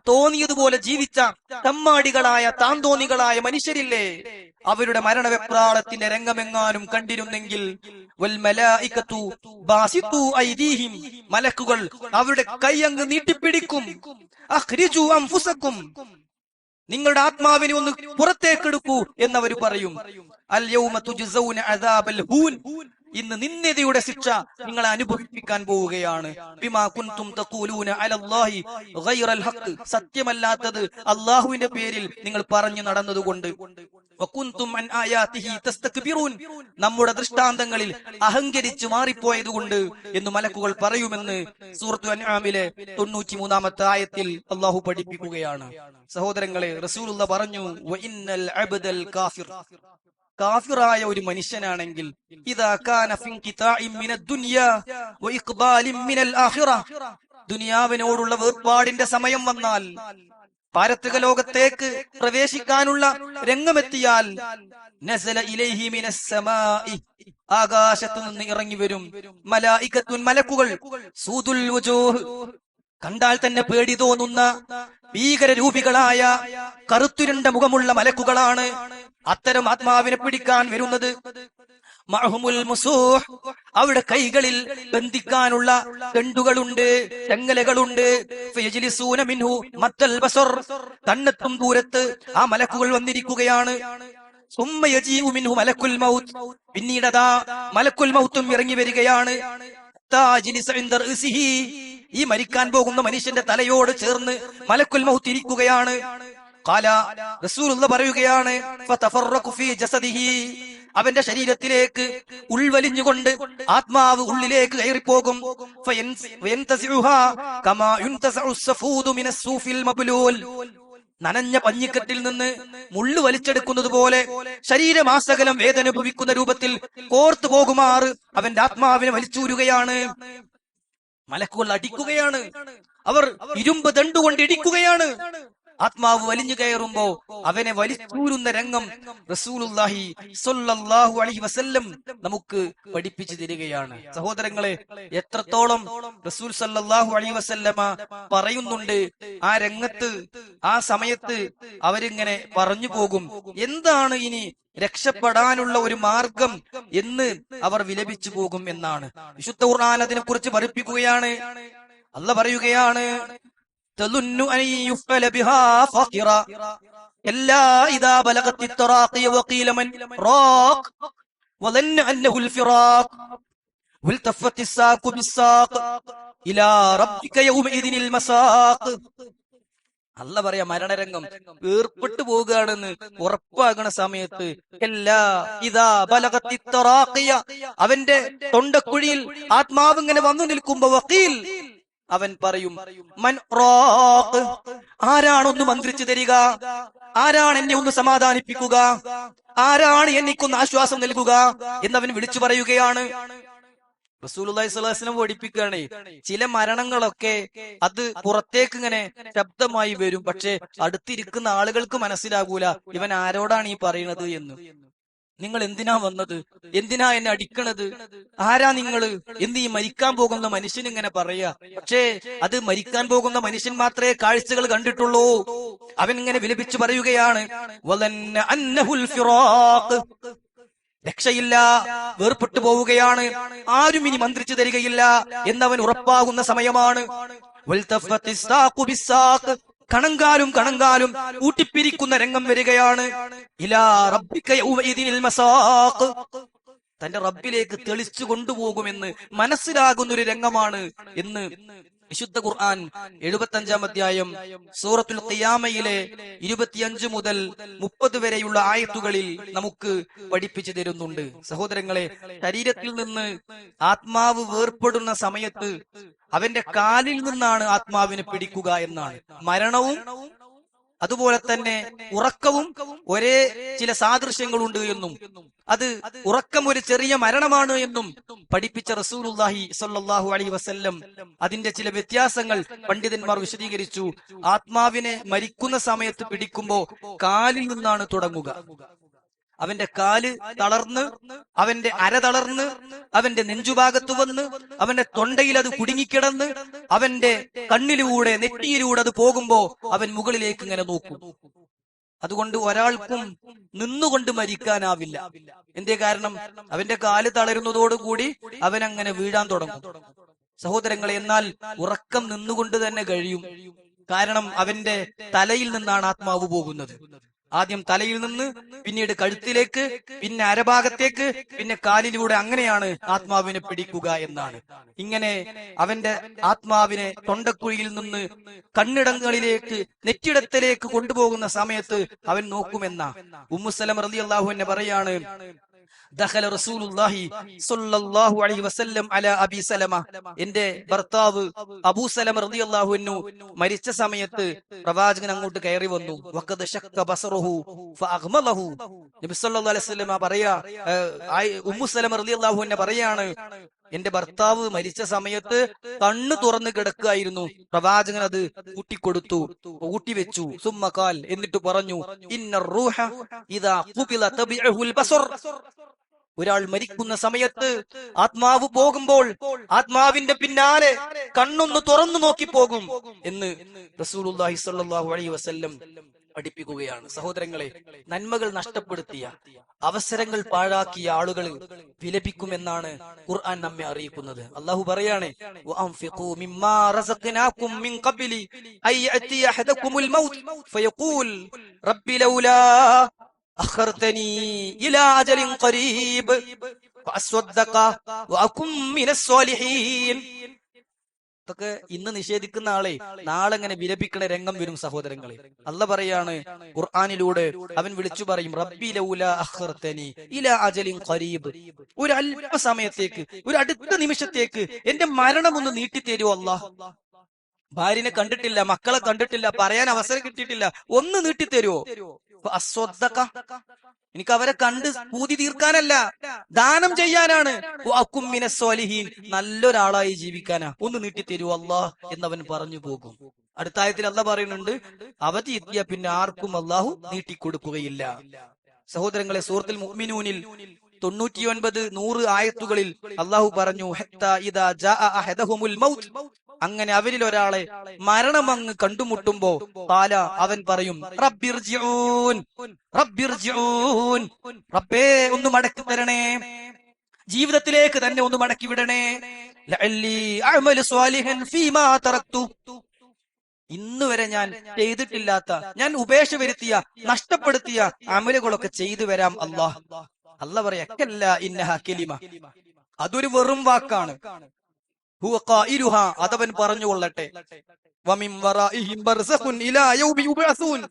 തോന്നിയതുപോലെ ജീവിച്ച തമ്മാടികളായ താന്തോന്നികളായ മനുഷ്യരില്ലേ, അവരുടെ മരണവെപ്രാളത്തിന്റെ രംഗമെങ്ങാനും കണ്ടിരുന്നെങ്കിൽ, വൽ മലായികതു ബാസിതു ഐദീഹിം, മലക്കുകൾ അവരുടെ കൈയങ്ങ് നീട്ടിപ്പിടിക്കും. അഖ്രിജു അൻഫുസകും, നിങ്ങളുടെ ആത്മാവിനെ ഒന്ന് പുറത്തേക്കെടുക്കൂ എന്നവർ പറയും. അൽ യൗമ തുജ്സൗന അദാബൽ ഹൂൻ, ഇന്ന് നിന്ദയുടെ ശിക്ഷ നിങ്ങളെ അനുഭവിപ്പിക്കാൻ പോവുകയാണ്. ബിമാ കുൻതും തഖൂലൂന അലല്ലാഹി ഗൈറൽ ഹഖ്, സത്യമല്ലാത്തത് അല്ലാഹുവിന്റെ പേരിൽ നിങ്ങൾ പറഞ്ഞു നടന്നതുകൊണ്ട്. വകുൻതും അൻ ആയാതിഹി തസ്തക്ബിറൂൻ, നമ്മുടെ ദൃഷ്ടാന്തങ്ങളിൽ അഹങ്കരിച്ചു മാറിപ്പോയതുകൊണ്ട് എന്ന് മലക്കുകൾ പറയുമെന്ന് സൂറത്തുൽ അൻആമിലെ 93-ാമത്തെ ആയത്തിൽ അല്ലാഹു പഠിപ്പിക്കുകയാണ്. സഹോദരങ്ങളെ, റസൂലുള്ളാഹി പറഞ്ഞു, വഇന്നൽ അബ്ദൽ കാഫിർ, കാഫിറായ ഒരു മനുഷ്യനാണെങ്കിൽ, ഇദാ കാന ഫി ഇൻഖിതാഇൻ മിനദ് ദുനിയാ വഇഖ്ബാലിൻ മിനൽ ആഖിറ, ദുനിയാവിനോടുള്ള വേർപാടിന്റെ സമയം വന്നാൽ, പാരത്രിക ലോകത്തേക്ക് പ്രവേശിക്കാനുള്ള രംഗമെത്തിയാൽ, നസല ഇലൈഹി മിനസ് സമാഇ, ആകാശത്തു നിന്ന് ഇറങ്ങി വരും മലായികത്തുൻ, മലക്കുകൾ, സൂദുൽ വുജൂഹ്, കണ്ടാൽ തന്നെ പേടി തോന്നുന്ന ഭീകരരൂപികളായ കറുത്തുരുണ്ട മുഖമുള്ള മലക്കുകളാണ് അത്തരം ആത്മാവിനെ പിടിക്കാൻ വരുന്നത്. മഅഹുമുൽ മുസൂഹ്, അവിടെ കൈകളിൽ ബന്ധിക്കാനുള്ള ദണ്ഡുകളുണ്ട്, ചെങ്ങലകളുണ്ട്. ഫയജ്ലിസൂന മിൻഹു മത്തൽ ബസർ, കണ്ണെത്തും ദൂരത്ത് ആ മലക്കുകൾ വന്നിരിക്കുകയാണ്. സുമ്മ യജീഉ മിൻഹു മലക്കുൽ മൗത്ത്, പിന്നീടതാ മലക്കുൽ മൗത്തും ഇറങ്ങി വരികയാണ്. താജ്ലിസ ഇൻദ റഅസിഹി, ഈ മരിക്കാൻ പോകുന്ന മനുഷ്യന്റെ തലയോട് ചേർന്ന് മലക്കുൽ മൗത്ത് ഇരിക്കുകയാണ്. ഖാല, റസൂലുള്ളാഹി പറയുകയാണ്, ഫതഫറഖു ഫീ ജസദിഹി, അവന്റെ ശരീരത്തിലേക്ക് ഉൾവലിഞ്ഞുകൊണ്ട് ആത്മാവ് ഉള്ളിലേക്ക് കയറിപ്പോകും. ഫയൻതസിഉഹാ കമാ യുൻതസഉ സഫൂദു മിനസ് സൂഫിൽ മബ്ലൂൽ, നനഞ്ഞ പഞ്ഞിക്കെട്ടിൽ നിന്ന് മുള്ളു വലിച്ചെടുക്കുന്നത് പോലെ ശരീരമാസകലം വേദന അനുഭവിക്കുന്ന രൂപത്തിൽ കോർത്തു പോകുമാറ് അവന്റെ ആത്മാവിനെ വലിച്ചൂരുകയാണ്. മലക്കുകൾ അടിക്കുകയാണ്, അവർ ഇരുമ്പ് ദണ്ടുകൊണ്ട് ഇടിക്കുകയാണ്. ആത്മാവ് വലിഞ്ഞു കയറുമ്പോ അവനെ വലിച്ചൂരുന്ന രംഗം റസൂലുള്ളാഹി സ്വല്ലല്ലാഹു അലൈഹി വസല്ലം നമുക്ക് പഠിപ്പിച്ചു തരികയാണ്. സഹോദരങ്ങളെ, എത്രത്തോളം റസൂൽ സല്ലല്ലാഹു അലൈഹി വസല്ലമ പറയുന്നുണ്ട്. ആ രംഗത്ത്, ആ സമയത്ത് അവരിങ്ങനെ പറഞ്ഞു പോകും, എന്താണ് ഇനി രക്ഷപ്പെടാനുള്ള ഒരു മാർഗം എന്ന് അവർ വിലപിച്ചു പോകും എന്നാണ്. വിശുദ്ധ ഖുർആൻ അതിനെ കുറിച്ച് പഠിപ്പിക്കുകയാണ്. അല്ലാഹ് പറയുകയാണ്, തളുന്നു അൻ യുഫ്അല ബിഹാ ഫഖിറ എല്ലാ ഇദാ ബലഗത്തി തറാഖി വഖീല മൻ റാഖ് വദന്ന അന്നഹുൽ ഫിറാഖ് വൽതഫത്തി സാഖു ബിസ്സാഖ് ഇലാ റബ്ബിക യൗമഇദിനിൽ മസാഖ്. അല്ല പറയാ മരണരംഗം ഏർപ്പെട്ടു പോവുകയാണെന്ന് ഉറപ്പാകണ സമയത്ത് എല്ലാ ഇദാ ബലഗത്തി തറാഖിയ അവന്റെ തൊണ്ടക്കുഴിയിൽ ആത്മാവ് ഇങ്ങനെ വന്നു നിൽക്കുമ്പോ വഖീൽ അവൻ പറയും മൻ റാഖ് ആരാണൊന്ന് മന്ത്രിച്ചു തരിക, ആരാണ് എന്നെ ഒന്ന് സമാധാനിപ്പിക്കുക, ആരാണ് എനിക്കൊന്ന് ആശ്വാസം നൽകുക എന്നവൻ വിളിച്ചു പറയുകയാണ്. റസൂലുള്ളാഹി സ്വല്ലല്ലാഹു അലൈഹി വസല്ലം പഠിപ്പിക്കുകയാണ്, ചില മരണങ്ങളൊക്കെ അത് പുറത്തേക്ക് ഇങ്ങനെ ശബ്ദമായി വരും, പക്ഷെ അടുത്തിരിക്കുന്ന ആളുകൾക്ക് മനസ്സിലാകൂല ഇവൻ ആരോടാണ് ഈ പറയുന്നത് എന്ന്. നിങ്ങൾ എന്തിനാ വന്നത്, എന്തിനാ എന്നെ അടിക്കണത്, ആരാ നിങ്ങള് എന്ന് ഈ മരിക്കാൻ പോകുന്ന മനുഷ്യൻ ഇങ്ങനെ പറയാ. പക്ഷേ അത് മരിക്കാൻ പോകുന്ന മനുഷ്യൻ മാത്രമേ കാഴ്ചകൾ കണ്ടിട്ടുള്ളൂ. അവൻ ഇങ്ങനെ വിലപിച്ചു പറയുകയാണ്, വദന്ന അന്നഹുൽ ഫിറാഖ് രക്ഷയില്ല, വേർപെട്ടു പോവുകയാണ്, ആരും ഇനി മന്ത്രിച്ചു തരികയില്ല എന്നവൻ ഉറപ്പാകുന്ന സമയമാണ്. കണങ്കാലും കണങ്കാലും കൂട്ടിപ്പിരിക്കുന്ന രംഗം വരികയാണ്. ഇലാ റബ്ബിക യൗമഇദിനിൽ മസാഖ് തന്റെ റബ്ബിലേക്ക് തെളിച്ചു കൊണ്ടുപോകുമെന്ന് മനസ്സിലാകുന്ന ഒരു രംഗമാണ് എന്ന് വിശുദ്ധ ഖുർആൻ 75-ാം അധ്യായം സൂറത്തുൽ ഖിയാമയിലെ 25 മുതൽ 30 വരെയുള്ള ആയത്തുകളിൽ നമുക്ക് പഠിപ്പിച്ചു തരുന്നുണ്ട്. സഹോദരങ്ങളെ, ശരീരത്തിൽ നിന്ന് ആത്മാവ് വേർപ്പെടുന്ന സമയത്ത് അവന്റെ കാലിൽ നിന്നാണ് ആത്മാവിനെ പിടിക്കുക എന്നാണ്. മരണവും അതുപോലെ തന്നെ ഉറക്കവും ഒരേ ചില സാദൃശ്യങ്ങളുണ്ട് എന്നും അത് ഉറക്കം ഒരു ചെറിയ മരണമാണ് എന്നും പഠിപ്പിച്ച റസൂലുള്ളാഹി സ്വല്ലല്ലാഹു അലൈഹി വസല്ലം അതിന്റെ ചില വ്യത്യാസങ്ങൾ പണ്ഡിതന്മാർ വിശദീകരിച്ചു. ആത്മാവിനെ മരിക്കുന്ന സമയത്ത് പിടിക്കുമ്പോ കാലിൽ നിന്നാണ് തുടങ്ങുക. അവന്റെ കാല് തളർന്ന്, അവന്റെ അര തളർന്ന്, അവന്റെ നെഞ്ചുഭാഗത്ത് വന്ന്, അവന്റെ തൊണ്ടയിൽ അത് കുടുങ്ങിക്കിടന്ന്, അവന്റെ കണ്ണിലൂടെ നെറ്റിയിലൂടെ അത് പോകുമ്പോ അവൻ മുകളിലേക്ക് ഇങ്ങനെ നോക്കും. അതുകൊണ്ട് ഒരാൾക്കും നിന്നുകൊണ്ട് മരിക്കാനാവില്ല. എന്തേ കാരണം? അവന്റെ കാല് തളരുന്നതോടുകൂടി അവൻ അങ്ങനെ വീഴാൻ തുടങ്ങും. സഹോദരങ്ങളെ, എന്നാൽ ഉറക്കം നിന്നുകൊണ്ട് തന്നെ കഴിയും. കാരണം അവന്റെ തലയിൽ നിന്നാണ് ആത്മാവ് പോകുന്നത്. ആദ്യം തലയിൽ നിന്ന്, പിന്നീട് കഴുത്തിലേക്ക്, പിന്നെ അരഭാഗത്തേക്ക്, പിന്നെ കാലിലൂടെ, അങ്ങനെയാണ് ആത്മാവിനെ പിടിക്കുക എന്നാണ്. ഇങ്ങനെ അവന്റെ ആത്മാവിനെ തൊണ്ടക്കുഴിയിൽ നിന്ന് കണ്ണിടങ്ങളിലേക്ക്, നെറ്റിടത്തിലേക്ക് കൊണ്ടുപോകുന്ന സമയത്ത് അവൻ നോക്കുമെന്ന ഉമ്മു സലമ റളിയല്ലാഹു അൻഹ പറയാണ്, ദഖല റസൂലുള്ളാഹി സ്വല്ലല്ലാഹു അലൈഹി വസല്ലം അലാ അബി സലമ എന്റെ ഭർത്താവ് അബൂ സലമ റളിയല്ലാഹു അൻഹു മരിച്ച സമയത്ത് പ്രവാചകൻ അങ്ങോട്ട് കയറി വന്നു. വഖദ ശക്ക ബസറുഹു ഫഅഗ്മലഹു നബി സല്ലല്ലാഹു അലൈഹി വസല്ലം പറയാ, ഉമ്മു സലമ റളിയല്ലാഹു അൻഹ പറയാണ്, എന്റെ ഭർത്താവ് മരിച്ച സമയത്ത് കണ്ണ് തുറന്ന് കിടക്കുകയായിരുന്നു. പ്രവാചകൻ അത് കൂട്ടിക്കൊടുത്തു, ഊട്ടിവെച്ചു. സുമ്മ ഖാൽ എന്നിട്ട് പറഞ്ഞു, ഇന്നർ റൂഹ ഇദാ ഖുബില തബിഉൽ ബസർ ഒരാൾ മരിക്കുന്ന സമയത്ത് ആത്മാവ് പോകുമ്പോൾ ആത്മാവിന്റെ പിന്നാലെ കണ്ണൊന്ന് തുറന്നു നോക്കി പോകും എന്ന് റസൂലുള്ളാഹി സ്വല്ലല്ലാഹു അലൈഹി വസല്ലം പഠിപ്പിക്കുകയാണ്. സഹോദരങ്ങളെ, നന്മകൾ നഷ്ടപ്പെടുത്തിയ, അവസരങ്ങൾ പാഴാക്കിയ ആളുകൾ വിലപിക്കുമെന്നാണ് ഖുർആൻ നമ്മെ അറിയിക്കുന്നത്. അല്ലാഹു പറയാണ്, വഅൻഫിഖൂ മിമ്മാ റസഖ്നാകും മിൻ ഖബ്ലി അയ്യഅതി അഹദകുമുൽ മൗത്ത് ഫയഖൂൽ റബ്ബി ലൗലാ അഖർതനി ഇലാ അജലിൻ ഖരീബ് ഫഅസ്വദ്ദഖ വഅകും മിനസ് സ്വാലിഹീൻ. ഇതൊക്കെ ഇന്ന് നിഷേധിക്കുന്ന ആളെ നാളെ ഇങ്ങനെ വിലപിക്കണ രംഗം വരും. സഹോദരങ്ങളെ, അല്ലാഹ് പറയാണ് ഖുർആനിലൂടെ, അവൻ വിളിച്ചു പറയും, റബ്ബി ലൗലാ അഖർതനി ഇലാ അജലിൻ ഖരീബ് ഒരു അല്പ സമയത്തേക്ക്, ഒരു അടുത്ത നിമിഷത്തേക്ക് എന്റെ മരണം ഒന്ന് നീട്ടിത്തരുമോ അല്ലാഹ്. ഭാര്യനെ കണ്ടിട്ടില്ല, മക്കളെ കണ്ടിട്ടില്ല, പറയാൻ അവസരം കിട്ടിയിട്ടില്ല, ഒന്ന് നീട്ടിത്തരുമോ. എനിക്ക് അവരെ കണ്ട് പൂതി തീർക്കാനല്ല, ദാനം ചെയ്യാനാണ്. നല്ലൊരാളായി ജീവിക്കാനാ, ഒന്ന് നീട്ടിത്തരൂ അല്ലാഹ് എന്നവൻ പറഞ്ഞു പോകും. അടുത്ത ആയത്തിൽ അല്ലാഹ് പറയുന്നുണ്ട്, അവധി എത്തിയ പിന്നെ ആർക്കും അല്ലാഹു നീട്ടിക്കൊടുക്കുകയില്ല. സഹോദരങ്ങളെ, സൂറത്തുൽ മുഅ്മിനൂനിൽ 99-100 ആയത്തുകളിൽ അല്ലാഹു പറഞ്ഞു, ഹത്താ ഇദാ ജാഅ അഹദഹുമുൽ മൗത്ത് അങ്ങനെ അവരിൽ ഒരാളെ മരണം അങ്ങ് കണ്ടുമുട്ടുമ്പോ ഖാല അവൻ പറയും, റബ്ബിർജിഊൻ റബ്ബിർജിഊൻ, റബ്ബേ ഒന്ന് മടക്കി തരണേ, ജീവിതത്തിലേക്ക് തന്നെ ഒന്ന് മടക്കി വിടണേ. ലഅല്ലി അഅമലു സ്വാലിഹൻ ഫീമാ തറക്തു, ഇന്ന് വരെ ഞാൻ ചെയ്തിട്ടില്ലാത്ത, ഞാൻ ഉപേക്ഷ വരുത്തിയ, നഷ്ടപ്പെടുത്തിയ അമലുകളൊക്കെ ചെയ്തു വരാം അല്ലാഹ്. അല്ലാഹ് പറയാ കല്ലാ ഇന്നഹാ കലിമ, അതൊരു വെറും വാക്കാണ്. ഹുവ ഖായിലുഹാ, അതവൻ പറഞ്ഞുകൊള്ളട്ടെ. വമിൻ വറാഇഹിം ബർസഖുൻ ഇലാ യൗമി യുബ്അസൂൻ,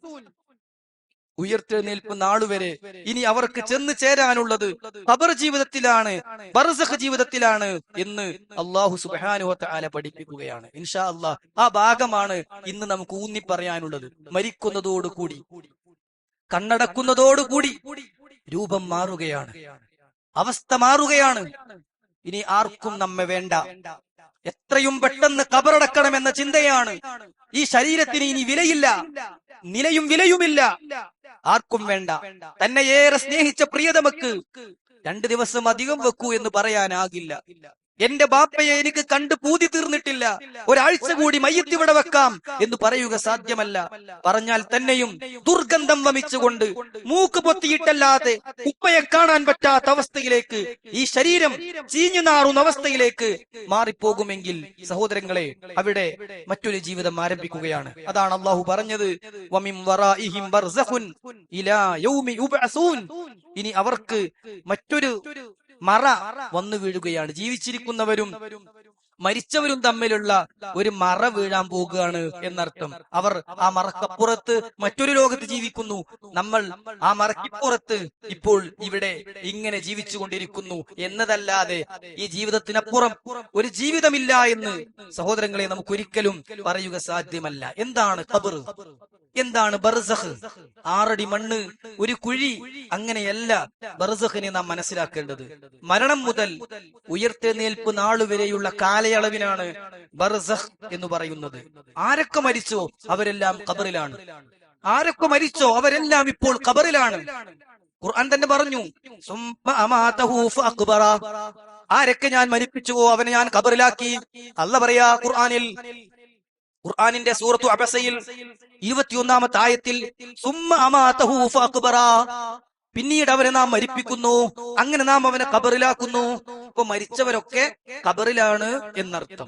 ഉയർത്തെഴുന്നേൽപ്പ് നാളുവരെ ഇനി അവർക്ക് ചെന്ന് ചേരാനുള്ളത് ഖബർ ജീവിതത്തിലാണ്, ബർസഖ് ജീവിതത്തിലാണ് എന്ന് അല്ലാഹു സുബ്ഹാനഹു വ തആല പഠിപ്പിക്കുകയാണ്. ഇൻഷാ അല്ലാഹ് ആ ഭാഗമാണ് ഇന്ന് നമുക്ക് ഊന്നി പറയാനുള്ളത്. മരിക്കുന്നതോടുകൂടി, കണ്ണടക്കുന്നതോടുകൂടി രൂപം മാറുകയാണ്, അവസ്ഥ മാറുകയാണ്. ഇനി ആർക്കും നമ്മെ വേണ്ട, എത്രയും പെട്ടെന്ന് ഖബറടക്കണമെന്ന ചിന്തയാണ്. ഈ ശരീരത്തിന് ഇനി വിലയില്ല, നിലയും വിലയുമില്ല, ആർക്കും വേണ്ട. തന്നെ ഏറെ സ്നേഹിച്ച പ്രിയതമക്ക് 2 ദിവസം അധികം വെക്കൂ എന്ന് പറയാനാകില്ല. എന്റെ ബാപ്പയെ എനിക്ക് കണ്ട് പൂതി തീർന്നിട്ടില്ല, ഒരാഴ്ച കൂടി മയ്യത്ത് ഇവിടെ വെക്കാം എന്ന് പറയുക സാധ്യമല്ല. പറഞ്ഞാൽ തന്നെയും ദുർഗന്ധം വമിച്ചുകൊണ്ട് മൂക്ക് പൊത്തിയിട്ടല്ലാതെ ഉപ്പയെ കാണാൻ പറ്റാത്ത അവസ്ഥയിലേക്ക് ഈ ശരീരം ചീഞ്ഞു നാറുന്ന അവസ്ഥയിലേക്ക് മാറിപ്പോകുമെങ്കിൽ സഹോദരങ്ങളെ, അവിടെ മറ്റൊരു ജീവിതം ആരംഭിക്കുകയാണ്. അതാണ് അള്ളാഹു പറഞ്ഞത്, വമിൻ വറാഇഹിം ബർസഖുൻ ഇലാ യൗമി യുബ്അസൂൻ, ഇനി അവർക്ക് മറ്റൊരു മറ വന്നു വീഴുകയാണ്. ജീവിച്ചിരിക്കുന്നവരും മരിച്ചവരും തമ്മിലുള്ള ഒരു മറ വീഴാൻ പോകുകയാണ് എന്നർത്ഥം. അവർ ആ മറക്കപ്പുറത്ത് മറ്റൊരു ലോകത്ത് ജീവിക്കുന്നു, നമ്മൾ ആ മറക്കിപ്പുറത്ത് ഇപ്പോൾ ഇവിടെ ഇങ്ങനെ ജീവിച്ചുകൊണ്ടിരിക്കുന്നു എന്നതല്ലാതെ ഈ ജീവിതത്തിനപ്പുറം ഒരു ജീവിതമില്ല എന്ന് സഹോദരങ്ങളെ നമുക്കൊരിക്കലും പറയുക സാധ്യമല്ല. എന്താണ് ഖബർ, എന്താണ് ബർസഖ്? 6 അടി മണ്ണ്, ഒരു കുഴി, അങ്ങനെയല്ല ബർസഖിനെ നാം മനസ്സിലാക്കേണ്ടത്. മരണം മുതൽ ഉയർത്തെഴുന്നേൽപ്പ് നാളുവരെയുള്ള കാലയളവിനാണ് ബർസഖ് എന്ന് പറയുന്നത്. ആരൊക്കെ മരിച്ചോ അവരെല്ലാം ഖബറിലാണ്, ആരൊക്കെ മരിച്ചോ അവരെല്ലാം ഇപ്പോൾ ഖബറിലാണ്. ഖുർആൻ തന്നെ പറഞ്ഞു, സുമ്മ അമാതഹു ഫഅഖ്ബറ, ആരൊക്കെ ഞാൻ മരിപ്പിച്ചുവോ അവനെ ഞാൻ ഖബറിലാക്കി. അല്ലാഹ് പറയാ ഖുർആനിന്റെ സൂറത്തു അബസയിൽ 21-ാമത്തെ ആയത്തിൽ, സുമ്മ അമാതഹു ഫഅഖ്ബറ, പിന്നീട് അവനെ നാം മരിപ്പിക്കുന്നു, അങ്ങനെ നാം അവനെ ഖബറിലാക്കുന്നു. അപ്പൊ മരിച്ചവരൊക്കെ ഖബറിലാണ് എന്നർത്ഥം.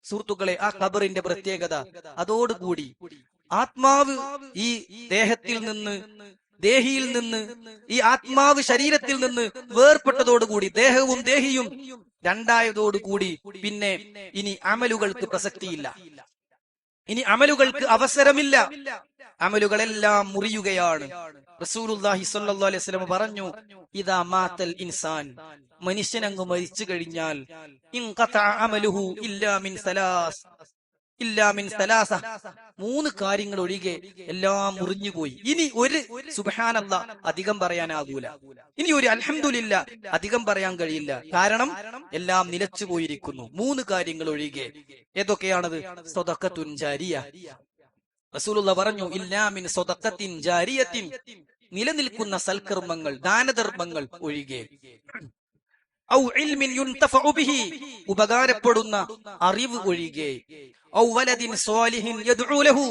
സുഹൃത്തുക്കളെ, ആ ഖബറിന്റെ പ്രത്യേകത, അതോടുകൂടി ആത്മാവ് ഈ ദേഹത്തിൽ നിന്ന്, ദേഹിയിൽ നിന്ന്, ഈ ആത്മാവ് ശരീരത്തിൽ നിന്ന് വേർപെട്ടതോടുകൂടി, ദേഹവും ദേഹിയും രണ്ടായതോടുകൂടി പിന്നെ ഇനി അമലുകൾക്ക് പ്രസക്തിയില്ല, ഇനി അമലുകൾക്ക് അവസരമില്ല, അമലുകളെല്ലാം മുറിയുകയാണ്. റസൂലുള്ളാഹി സ്വല്ലല്ലാഹു അലൈഹി വസല്ലം പറഞ്ഞു, ഇദാ മാതൽ ഇൻസാൻ, മനുഷ്യനങ്ങ് മരിച്ചു കഴിഞ്ഞാൽ, ഇൻഖതഅ അമലുഹു ഇല്ലാ മിൻ സലാസ, 3 കാര്യങ്ങൾ ഒഴികെ എല്ലാം മുറിഞ്ഞുപോയി. ഇനി ഒരു സുബ്ഹാനല്ലാഹ് അധികം പറയാനാകൂല, ഇനി ഒരു അൽഹംദുലില്ലാ അധികം പറയാൻ കഴിയില്ല. കാരണം എല്ലാം നിലച്ചു പോയിരിക്കുന്നു, 3 കാര്യങ്ങൾ ഒഴികെ. ഏതൊക്കെയാണത്? സദഖത്തുൻ ജാരിയ. റസൂലുള്ളാഹി പറഞ്ഞു, ഇല്ലാ മിൻ സദഖത്തിൻ ജാരിയത്തിൻ, നിലനിൽക്കുന്ന സൽക്കർമ്മങ്ങൾ, ദാനധർമ്മങ്ങൾ ഒഴികെ. ഔ ഇൽമിൻ യുൻതഫഉ ബിഹി, ഉപകാരപ്പെടുന്ന അറിവ് ഒഴികെ. ഔ വലദിൻ സ്വാലിഹിൻ യദ്ഉ ലഹു,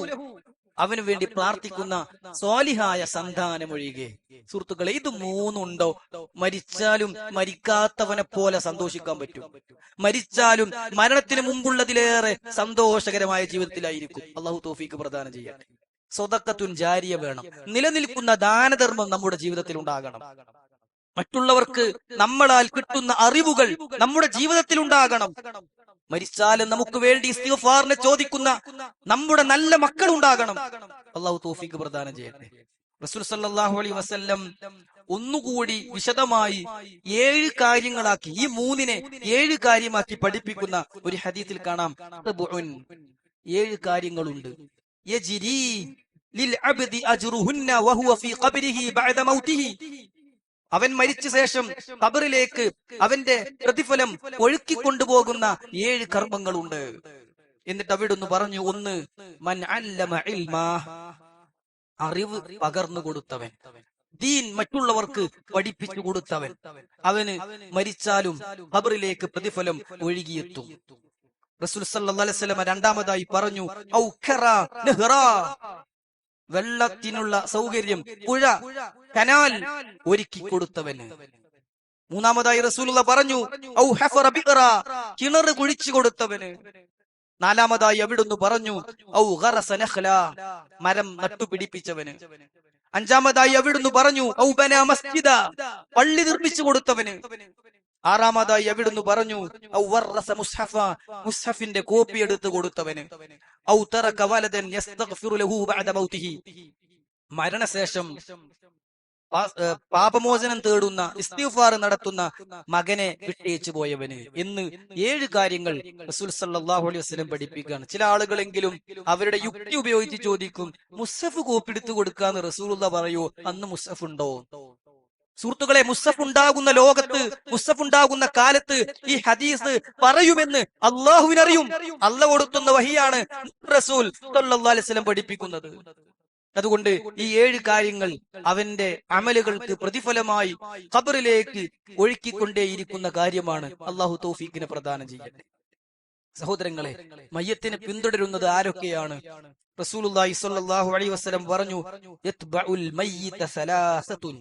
അവന് വേണ്ടി പ്രാർത്ഥിക്കുന്ന സ്വാലിഹായ സന്താനം ഒഴികെ. സുഹൃത്തുക്കളെ, ഇത് 3 ഉണ്ടോ, മരിച്ചാലും മരിക്കാത്തവനെ പോലെ സന്തോഷിക്കാൻ പറ്റും. മരിച്ചാലും മരണത്തിന് മുമ്പുള്ളതിലേറെ സന്തോഷകരമായ ജീവിതത്തിലായിരിക്കും. അള്ളാഹു തൗഫീഖ് പ്രദാനം ചെയ്യട്ടെ. സദഖത്തുൻ ജാരിയ വേണം, നിലനിൽക്കുന്ന ദാനധർമ്മം നമ്മുടെ ജീവിതത്തിൽ ഉണ്ടാകണം. മറ്റുള്ളവർക്ക് നമ്മളാൽ കിട്ടുന്ന അറിവുകൾ നമ്മുടെ ജീവിതത്തിൽ ഉണ്ടാകണം. മരിച്ചാലും നമുക്ക് വേണ്ടി ഇസ്തിഗ്ഫാറിനെ ചോദിക്കുന്ന നമ്മുടെ നല്ല മക്കൾ ഉണ്ടാകണം. അല്ലാഹു തൗഫീഖ് പ്രദാനം ചെയ്യട്ടെ. റസൂൽ സല്ലല്ലാഹു അലൈഹി വസല്ലം ഒന്നുകൂടി വിശദമായി 7 കാര്യങ്ങളാക്കി, ഈ 3-നെ 7 കാര്യമാക്കി പഠിപ്പിക്കുന്ന ഒരു ഹദീസിൽ കാണാം, 7 കാര്യങ്ങളുണ്ട്. യജ്രി ലിൽ അബ്ദി അജ്റുഹുന്ന വഹുവ ഫീ ഖബ്രിഹി ബഅദ മൗതിഹി, അവൻ മരിച്ച ശേഷം ഖബറിലേക്ക് അവന്റെ പ്രതിഫലം ഒഴുക്കിക്കൊണ്ടുപോകുന്ന 7 കർമ്മങ്ങളുണ്ട്. എന്നിട്ട് അവിടുന്ന് പറഞ്ഞു, 1 മൻ അല്ലമ ഇൽമാ, അറിവ് പകർന്നു കൊടുത്തവൻ, ദീൻ മറ്റുള്ളവർക്ക് പഠിപ്പിച്ചു കൊടുത്തവൻ, അവന് മരിച്ചാലും ഖബറിലേക്ക് പ്രതിഫലം ഒഴുകിയെത്തും. റസൂൽ സല്ലല്ലാഹു അലൈഹി വസല്ലം രണ്ടാമതായി പറഞ്ഞു, ഔ ഖറാ നഹ്റാ, വെള്ളത്തിനുള്ള സൗകര്യം, പുഴ, കനാൽ ഒരുക്കി കൊടുത്തവന്. മൂന്നാമതായി റസൂലുള്ളാഹി പറഞ്ഞു, ഔ ഹഫറ ബിഅറ, കിണർ കുഴിച്ചു കൊടുത്തവന്. നാലാമതായി അവിടുന്ന് പറഞ്ഞു ഔ ഗറസ നഖ്ല, മരം നട്ടുപിടിപ്പിച്ചവന്. അഞ്ചാമതായി അവിടുന്ന് പറഞ്ഞു ഔ ബന മസ്ജിദ, പള്ളി നിർമ്മിച്ചു കൊടുത്തവന്. ആറാമതായി അവിടുന്ന് പറഞ്ഞു ഔ വറസ മുസ്ഹഫ, മുസ്ഹഫിന്റെ കോപ്പി എടുത്തു കൊടുത്തവന്. ഔ തറക വലദൻ യസ്തഗ്ഫിറു ലഹു ബഅദ മൗതിഹി, മരണശേഷം പാപമോചനം തേടുന്ന, ഇസ്തിഗ്ഫാർ നടത്തുന്ന മകനെ വിട്ടേച്ചു പോയവന് എന്ന് 7 കാര്യങ്ങൾ റസൂൽ സല്ലല്ലാഹു അലൈഹി വസല്ലം പഠിപ്പിക്കുകയാണ്. ചില ആളുകളെങ്കിലും അവരുടെ യുക്തി ഉപയോഗിച്ച് ചോദിക്കും, മുസ്ഹഫ് കോപ്പിയെടുത്തു കൊടുക്കാന്ന് റസൂലുള്ളാഹി പറയോ, അന്ന് മുസ്ഹഫ് ഉണ്ടോ? സുഹൃത്തുക്കളെ, മുസ്ഹഫ് ഉണ്ടാകുന്ന ലോകത്ത്, മുസ്ഹഫ് ഉണ്ടാകുന്ന കാലത്ത് ഈ ഹദീസ് പറയുമെന്ന് അള്ളാഹുവിനറിയും. അള്ളാഹ് കൊടുത്തുന്ന വഹിയാണ് റസൂൽ സല്ലല്ലാഹു അലൈഹി വസല്ലം പഠിപ്പിക്കുന്നത്. അതുകൊണ്ട് ഈ 7 കാര്യങ്ങൾ അവന്റെ അമലുകൾക്ക് പ്രതിഫലമായി ഖബറിലേക്ക് ഒഴുക്കിക്കൊണ്ടേയിരിക്കുന്ന കാര്യമാണ്. അള്ളാഹു തൗഫീഖിനെ പ്രദാനം ചെയ്യട്ടെ. സഹോദരങ്ങളെ, മയ്യത്തിനെ പിന്തുടരുന്നത് ആരൊക്കെയാണ്? റസൂലുള്ളാഹി സ്വല്ലല്ലാഹു അലൈഹി വസല്ലം പറഞ്ഞു യത്ബഉൽ മയ്യിത സലാസത്തുൻ,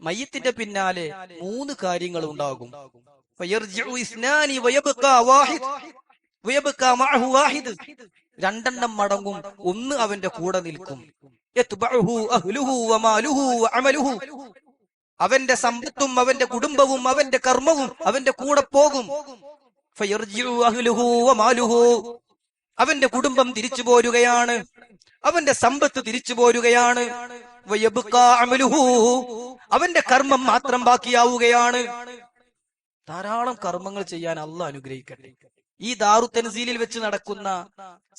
മയ്യത്തിന്റെ പിന്നാലെ 3 കാര്യങ്ങൾ ഉണ്ടാകും. ഫയർജിഉ ഇസ്നാനി വയബ്ഖാ വാഹിദ് വയബ്ഖാ മഅഹു വാഹിദ്, 2 മടങ്ങും, 1 അവന്റെ കൂടെ നിൽക്കും. യത്ബഉഹു അഹ്ലുഹു വമാലുഹു വഅമലുഹു, അവന്റെ സമ്പത്തും അവന്റെ കുടുംബവും അവന്റെ കർമ്മവും അവന്റെ കൂടെ പോകും. ഫയർജിഉ അഹ്ലുഹു വമാലുഹു, അവന്റെ കുടുംബം തിരിച്ചു പോരുകയാണ്, അവന്റെ സമ്പത്ത് തിരിച്ചു പോരുകയാണ്. വയബ്ഖാ അമലുഹു, അവന്റെ കർമ്മം മാത്രം ബാക്കിയാവുകയാണ്. ധാരാളം കർമ്മങ്ങൾ ചെയ്യാൻ അല്ലാഹ് അനുഗ്രഹിക്കട്ടെ. ഈ ദാറു തൻസീലിൽ വെച്ച് നടക്കുന്ന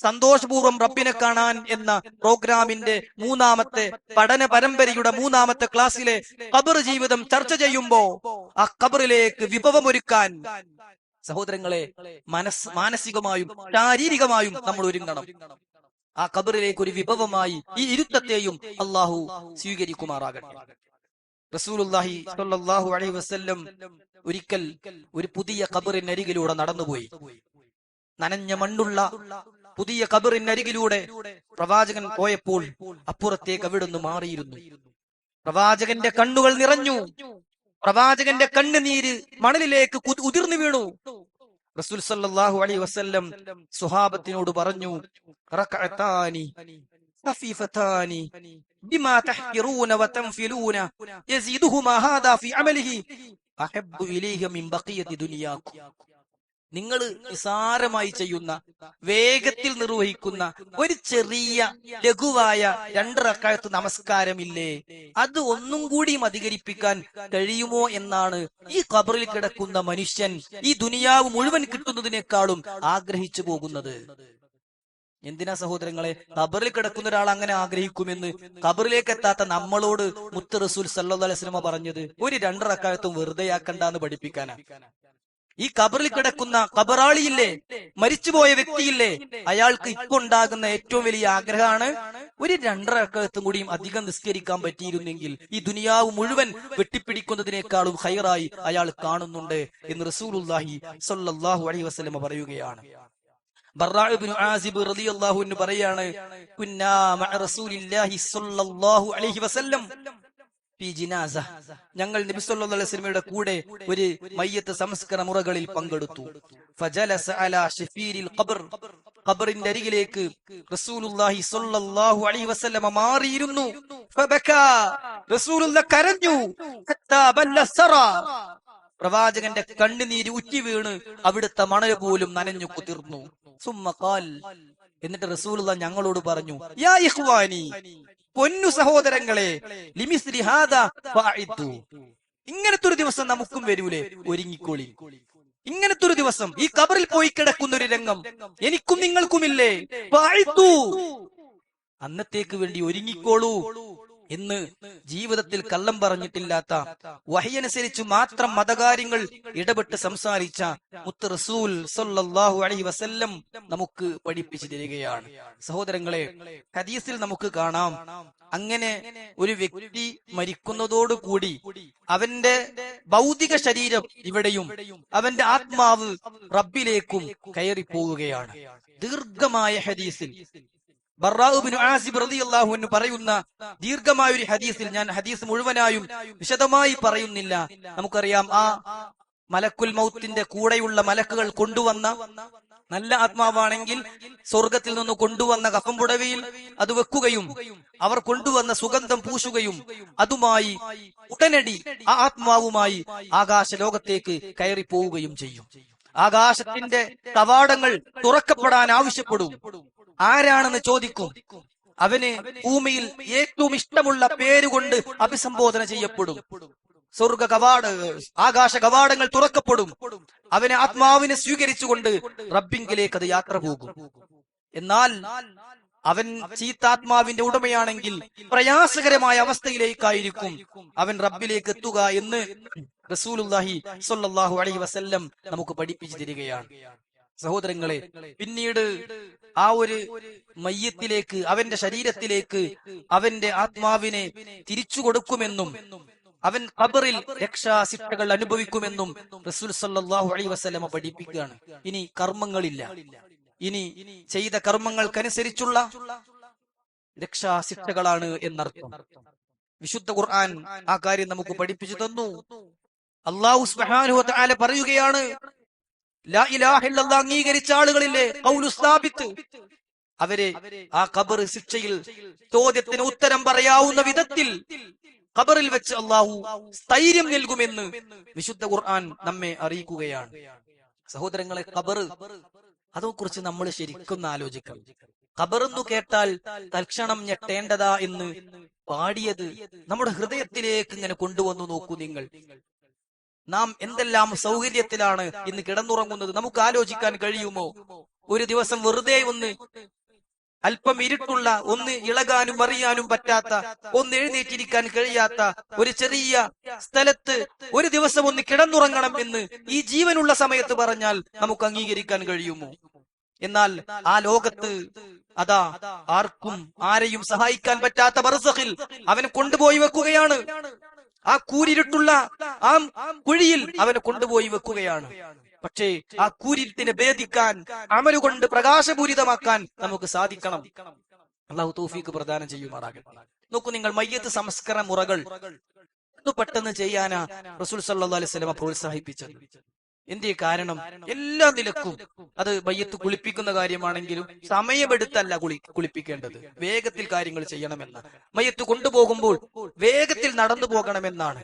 സന്തോഷപൂർവ്വം റബ്ബിനെ കാണാൻ എന്ന പ്രോഗ്രാമിന്റെ 3ാമത്തെ പഠന പരമ്പരയുടെ 3ാമത്തെ ക്ലാസ്സിലെ ഖബർ ജീവിതം ചർച്ച ചെയ്യുമ്പോ ആ ഖബറിലേക്ക് വിഭവമൊരുക്കാൻ സഹോദരങ്ങളെ മാനസികമായും ശാരീരികമായും നമ്മൾ ഒരുങ്ങണം. ആ ഖബറിലേക്ക് ഒരു വിഭവമായി ഈ ഇരുത്തത്തെയും അള്ളാഹു സ്വീകരിക്കുമാറാകട്ടെ. റസൂലുള്ളാഹി സ്വല്ലല്ലാഹു അലൈഹി വസല്ലം ഒരിക്കൽ ഒരു പുതിയ ഖബറിനരികിലൂടെ നടന്നുപോയി. നനഞ്ഞ മണ്ണുള്ള പുതിയ ഖബറിനരികിലൂടെ പ്രവാചകൻ പോയപ്പോൾ അപ്പുറത്തേക്ക് അവിടുന്ന് മാറിയിരുന്നു. പ്രവാചകന്റെ കണ്ണുകൾ നിറഞ്ഞു. പ്രവാചകന്റെ കണ്ണുനീര് മണലിലേക്ക് ഉതിർന്നു വീണു. റസൂൽ സല്ലല്ലാഹു അലൈഹി വസല്ലം സ്വഹാബത്തിനോട് പറഞ്ഞു, റകഅതാനി ഖഫീഫതാനി ബിമാ തഹ്കിറൂന വതൻഫിലൂന യസീദുഹുമാ ഹാദാ ഫീ അമലിഹി അഹബ്ബു ഇലൈഹി മിൻ ബഖിയതി ദുനിയാകും. നിങ്ങൾ നിസാരമായി ചെയ്യുന്ന, വേഗത്തിൽ നിർവഹിക്കുന്ന ഒരു ചെറിയ ലഘുവായ 2 റക്അത്ത് നമസ്കാരമില്ലേ, അത് ഒന്നും കൂടിയും അധികരിപ്പിക്കാൻ കഴിയുമോ എന്നാണ് ഈ ഖബറിൽ കിടക്കുന്ന മനുഷ്യൻ ഈ ദുനിയാവ് മുഴുവൻ കിട്ടുന്നതിനേക്കാളും ആഗ്രഹിച്ചു പോകുന്നത്. എന്തിനാ സഹോദരങ്ങളെ, ഖബറിൽ കിടക്കുന്ന ഒരാൾ അങ്ങനെ ആഗ്രഹിക്കുമെന്ന് ഖബറിലേക്ക് എത്താത്ത നമ്മളോട് മുത്ത് റസൂൽ സല്ലല്ലാഹു അലൈഹി വസല്ലം പറഞ്ഞത് ഒരു 2 റക്അത്തും വെറുതെയാക്കണ്ടെന്ന് പഠിപ്പിക്കാനാ. ഈ ഖബറിൽ കിടക്കുന്ന ഖബറാളിയില്ലേ, മരിച്ചുപോയ വ്യക്തിയില്ലേ, അയാൾക്ക് ഇപ്പൊ ഉണ്ടാകുന്ന ഏറ്റവും വലിയ ആഗ്രഹമാണ് ഒരു 2 റക്അത്തും കൂടിയും അധികം നിസ്കരിക്കാൻ പറ്റിയിരുന്നെങ്കിൽ ഈ ദുനിയാവ് മുഴുവൻ വെട്ടിപ്പിടിക്കുന്നതിനേക്കാളും ഖൈറായി അയാൾ കാണുന്നുണ്ട് എന്ന് റസൂലുള്ളാഹി സ്വല്ലല്ലാഹു അലൈഹി വസല്ലം പറയുകയാണ്. ബർറാ ഇബ്നു ആസിബ് റളിയല്ലാഹു അൻഹു പറയാണ്, കുന്നാ മഅ റസൂലില്ലാഹി സ്വല്ലല്ലാഹു അലൈഹി വസല്ലം ഫീ ജിനാസ, ഞങ്ങൾ നബി സല്ലല്ലാഹു അലൈഹി വസല്ലമയുടെ കൂടെ ഒരു മയ്യത്ത് സംസ്കരണ മുറകളിൽ പങ്കെടുത്തു. ഫജലസ അലാ ശഫീരിൽ ഖബർ, ഖബറിന്റെ അരികിലേക്ക് റസൂലുള്ളാഹി സ്വല്ലല്ലാഹു അലൈഹി വസല്ലം മാറിയിരുന്നു. ഫബകാ, റസൂലുള്ളാഹി കരഞ്ഞു. ഹത്താ ബല്ല സറ, പ്രവാചകന്റെ കണ്ണുനീര് ഉറ്റി വീണ് അവിടുത്തെ മണൽ പോലും നനഞ്ഞു കുതിർന്നു. സുമ്മ ഖാൽ, എന്നിട്ട് റസൂലുള്ളാഹി ഞങ്ങളോട് പറഞ്ഞു, യാ ഇഖ്വാനി, പൊന്നു സഹോദരങ്ങളെ, ലിമിസ്ലി ഹാദാ ഫഅഇദു, ഇങ്ങനത്തെ ഒരു ദിവസം നമുക്കും വരൂലേ, ഒരുങ്ങിക്കോളി. ഇങ്ങനത്തെ ഒരു ദിവസം, ഈ ഖബറിൽ പോയി കിടക്കുന്ന ഒരു രംഗം എനിക്കും നിങ്ങൾക്കുമില്ലേ, ഫഅഇദു, അന്നത്തേക്ക് വേണ്ടി ഒരുങ്ങിക്കോളൂ എന്ന് ജീവിതത്തിൽ കള്ളം പറഞ്ഞിട്ടില്ലാത്ത, വഹ്യനുസരിച്ച് മാത്രം മതകാര്യങ്ങൾ ഇടപെട്ട് സംസാരിച്ച മുത്ത് റസൂൽ സല്ലല്ലാഹു അലൈഹി വസല്ലം നമുക്ക് പഠിപ്പിച്ചു തരികയാണ്. സഹോദരങ്ങളെ, ഹദീസിൽ നമുക്ക് കാണാം, അങ്ങനെ ഒരു വ്യക്തി മരിക്കുന്നതോടുകൂടി അവന്റെ ഭൗതിക ശരീരം ഇവിടെയും അവന്റെ ആത്മാവ് റബ്ബിലേക്കും കയറിപ്പോവുകയാണ്. ദീർഘമായ ഹദീസിൽ ബർറാ ഇബ്നു ആസിബ് റളിയല്ലാഹു അൻഹു പറയുന്ന ദീർഘമായ ഒരു ഹദീസിൽ, ഞാൻ ഹദീസ് മുഴുവനായും വിശദമായി പറയുന്നില്ല, നമുക്കറിയാം ആ മലക്കുൽ മൗത്തിന്റെ കൂടെയുള്ള മലക്കുകൾ കൊണ്ടുവന്ന നല്ല ആത്മാവാണെങ്കിൽ സ്വർഗത്തിൽ നിന്ന് കൊണ്ടുവന്ന കഫം പുടവയിൽ അത് വെക്കുകയും അവർ കൊണ്ടുവന്ന സുഗന്ധം പൂശുകയും അതുമായി ഉടനടി ആ ആത്മാവുമായി ആകാശ ലോകത്തേക്ക് കയറി പോവുകയും ചെയ്യും. ആകാശത്തിന്റെ കവാടങ്ങൾ തുറക്കപ്പെടാൻ ആവശ്യപ്പെടും. ആരാണെന്ന് ചോദിക്കും. അവന് ഭൂമിയിൽ ഏറ്റവും ഇഷ്ടമുള്ള പേരുകൊണ്ട് അഭിസംബോധന ചെയ്യപ്പെടും. ആകാശ കവാടങ്ങൾ തുറക്കപ്പെടും. അവനെ ആത്മാവിനെ സ്വീകരിച്ചുകൊണ്ട് റബ്ബിങ്കിലേക്ക് അത് യാത്ര പോകും. എന്നാൽ അവൻ ചീത്താത്മാവിന്റെ ഉടമയാണെങ്കിൽ പ്രയാസകരമായ അവസ്ഥയിലേക്കായിരിക്കും അവൻ റബ്ബിലേക്ക് എത്തുക എന്ന് റസൂലുള്ളാഹി സ്വല്ലല്ലാഹു അലൈഹി വസല്ലം നമുക്ക് പഠിപ്പിച്ചു തരികയാണ്. സഹോദരങ്ങളെ, പിന്നീട് ആ ഒരു മയ്യത്തിലേക്ക്, അവന്റെ ശരീരത്തിലേക്ക് അവന്റെ ആത്മാവിനെ തിരിച്ചു കൊടുക്കുമെന്നും അവൻ ഖബറിൽ രക്ഷാശിക്ഷകൾ അനുഭവിക്കുമെന്നും റസൂൽ സല്ലല്ലാഹു അലൈഹി വസല്ലം പഠിപ്പിക്കുകയാണ്. ഇനി കർമ്മങ്ങളില്ല, ഇനി ചെയ്ത കർമ്മങ്ങൾക്കനുസരിച്ചുള്ള രക്ഷാശിക്ഷകളാണ് എന്നർത്ഥം. വിശുദ്ധ ഖുർആൻ ആ കാര്യം നമുക്ക് പഠിപ്പിച്ചു തന്നു. അല്ലാഹു സുബ്ഹാനഹു വ തആല പറയുകയാണ്, ലാ ഇലാഹ ഇല്ലല്ലാഹ് അംഗീകരിച്ച ആളുകളിലെ ഖൗലു സാബിത്ത്, അവരെ ആ ഖബർ ശിക്ഷയിൽ ചോദ്യത്തിന് ഉത്തരം പറയാവുന്ന വിധത്തിൽ ഖബറിൽ വെച്ച് അല്ലാഹു സ്ഥൈര്യം നൽകുമെന്ന് വിശുദ്ധ ഖുർആൻ നമ്മെ അറിയിക്കുകയാണ്. സഹോദരങ്ങളെ, ഖബർ, അതേക്കുറിച്ച് നമ്മൾ ശരിക്കും ആലോചിക്കണം. ഖബറെന്നു കേട്ടാൽ തൽക്ഷണം ഞെട്ടേണ്ടതാ എന്ന് പാടിയത് നമ്മുടെ ഹൃദയത്തിലേക്ക് ഇങ്ങനെ കൊണ്ടുവന്നു നോക്കൂ നിങ്ങൾ. നാം എന്തെല്ലാം സൗകര്യത്തിലാണ് ഇന്ന് കിടന്നുറങ്ങുന്നത്, നമുക്ക് ആലോചിക്കാൻ കഴിയുമോ? ഒരു ദിവസം വെറുതെ അല്പം ഇരുട്ടുള്ള, ഒന്ന് ഇളകാനും അറിയാനും പറ്റാത്ത, ഒന്ന് എഴുന്നേറ്റിരിക്കാൻ കഴിയാത്ത ഒരു ചെറിയ സ്ഥലത്ത് ഒരു ദിവസം ഒന്ന് കിടന്നുറങ്ങണം എന്ന് ഈ ജീവനുള്ള സമയത്ത് പറഞ്ഞാൽ നമുക്ക് അംഗീകരിക്കാൻ കഴിയുമോ? എന്നാൽ ആ ലോകത്ത് അതാ ആർക്കും ആരെയും സഹായിക്കാൻ പറ്റാത്ത ബർസഖിൽ അവനെ കൊണ്ടുപോയി വെക്കുകയാണ്. ആ കൂരിരുട്ടുള്ള ആ കുഴിയിൽ അവനെ കൊണ്ടുപോയി വെക്കുകയാണ്. പക്ഷേ ആ കൂരിരുട്ടിനെ ഭേദിക്കാൻ, അമലുകൊണ്ട് പ്രകാശപൂരിതമാക്കാൻ നമുക്ക് സാധിക്കണം. അല്ലാഹു തൗഫീഖ് പ്രദാനം ചെയ്യുമാറാകട്ടെ. നോക്കൂ നിങ്ങൾ, മയ്യത്ത് സംസ്കരണ മുറകൾ പെട്ടെന്ന് ചെയ്യാനാ റസൂൽ സല്ലല്ലാഹു അലൈഹി വസല്ലം പ്രോത്സാഹിപ്പിച്ചത്. എന്തേ കാരണം? എല്ലാ നിലക്കും അത് മയ്യത്ത് കുളിപ്പിക്കുന്ന കാര്യമാണെങ്കിലും സമയമെടുത്തല്ല കുളിപ്പിക്കേണ്ടത്, വേഗത്തിൽ കാര്യങ്ങൾ ചെയ്യണമെന്ന്. മയ്യത്ത് കൊണ്ടുപോകുമ്പോൾ വേഗത്തിൽ നടന്നു പോകണമെന്നാണ്.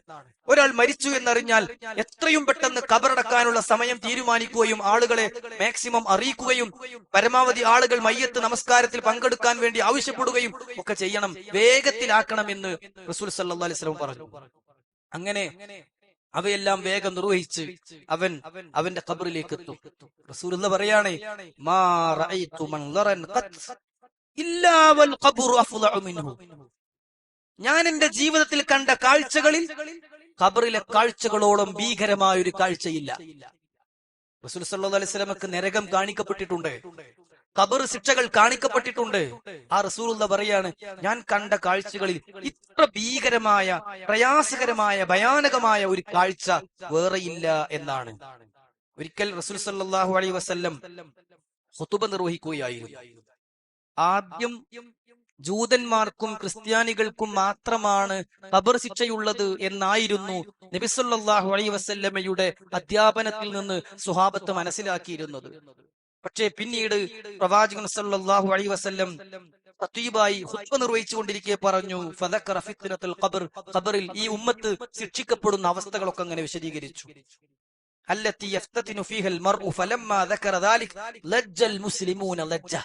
ഒരാൾ മരിച്ചു എന്നറിഞ്ഞാൽ എത്രയും പെട്ടെന്ന് ഖബറടക്കാനുള്ള സമയം തീരുമാനിക്കുകയും ആളുകളെ മാക്സിമം അറിയിക്കുകയും പരമാവധി ആളുകൾ മയ്യത്ത് നമസ്കാരത്തിൽ പങ്കെടുക്കാൻ വേണ്ടി ആവശ്യപ്പെടുകയും ഒക്കെ ചെയ്യണം, വേഗത്തിലാക്കണമെന്ന് റസൂൽ സല്ലല്ലാഹു അലൈഹി വസല്ലം പറഞ്ഞു. അങ്ങനെ അവയെല്ലാം വേഗം നിർവഹിച്ച് അവൻ അവന്റെ ഖബറിലേക്ക് എത്തും. റസൂലുള്ളാഹി പറയാണ്, മാ റഅയ്തു മൻളറൻ ഖത്ത് ഇല്ലാ വൽ ഖബ്റു അഫ്ളഉ മിൻഹു. ഞാൻ എന്റെ ജീവിതത്തിൽ കണ്ട കാഴ്ചകളിൽ ഖബറിലെ കാഴ്ചകളോളം ഭീകരമായ ഒരു കാഴ്ചയില്ല. റസൂൽ സല്ലല്ലാഹു അലൈഹി വസല്ലമക്ക് നരകം കാണിക്കപ്പെട്ടിട്ടുണ്ട്, ഖബർ ശിക്ഷകൾ കാണിക്കപ്പെട്ടിട്ടുണ്ട്. ആ റസൂലുള്ളാഹി പറയാണ്, ഞാൻ കണ്ട കാഴ്ചകളിൽ ഇത്ര ഭീകരമായ, പ്രയാസകരമായ, ഭയാനകമായ ഒരു കാഴ്ച വേറെയില്ല എന്നാണ്. ഒരിക്കൽ റസൂൽ സല്ലല്ലാഹു അലൈഹി വസല്ലം ഖുതുബ നിർവഹിക്കുകയായിരുന്നു. ആദ്യം ജൂതന്മാർക്കും ക്രിസ്ത്യാനികൾക്കും മാത്രമാണ് ഖബർ ശിക്ഷയുള്ളത് എന്നായിരുന്നു നബി സല്ലല്ലാഹു അലൈഹി വസല്ലമയുടെ അധ്യാപനത്തിൽ നിന്ന് സ്വഹാബത്ത് മനസ്സിലാക്കിയിരുന്നത്. പക്ഷേ പിന്നീട് പ്രവാചകൻ സല്ലല്ലാഹു അലൈഹി വസല്ലം ഖതീബായി ഖുത്ബ നിർവഹിച്ചുകൊണ്ടിരിക്കെ പറഞ്ഞു, ഫദക്കറ ഫിത്നത്തുൽ ഖബർ, ഖബറിൽ ഈ ഉമ്മത്ത് ശിക്ഷിക്കപ്പെടുന്ന അവസ്ഥകളൊക്കെ അങ്ങനെ വിശദീകരിച്ചു. അല്ലത്തി യഫ്തതിനു ഫീഹൽ മർഉ ഫലമ്മാ ദക്കറ ദാലിക ലജ്ജൽ മുസ്ലിമൂന ലജ്ജ.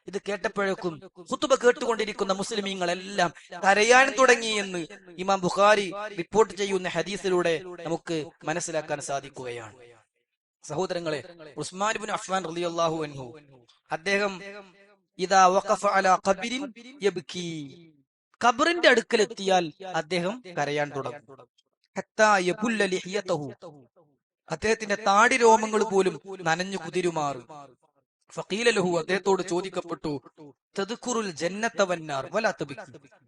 ഇത് കേട്ടപ്പോഴേക്കും ഖുത്ബ കേട്ടുകൊണ്ടിരിക്കുന്ന മുസ്ലിമീങ്ങളെല്ലാം കരയാൻ തുടങ്ങി എന്ന് ഇമാം ബുഖാരി റിപ്പോർട്ട് ചെയ്യുന്ന ഹദീസിലൂടെ നമുക്ക് മനസ്സിലാക്കാൻ സാധിക്കുകയാണ്. സഹോദരങ്ങളെ, ഉസ്മാൻ ഇബ്നു അഫ്ഫാൻ റളിയല്ലാഹു അൻഹു, അദ്ദേഹം ഇദാ വഖഫ അലാ ഖബ്രിൻ യബ്കി, ഖബറിന്റെ അടുക്കൽ എത്തിയാൽ അദ്ദേഹം കരയാൻ തുടങ്ങും. ഹത്താ യബുല്ല ലിഹിയതഹു, അദ്ദേഹത്തിന്റെ താടി രോമങ്ങൾ പോലും നനഞ്ഞു കുതിരുമാറും. ഫഖീല ലഹു, അദ്ദേഹത്തോട് ചോദിക്കപ്പെട്ടു, തദ്കുറുൽ ജന്നത വന്നാർ വലാ തബ്കി,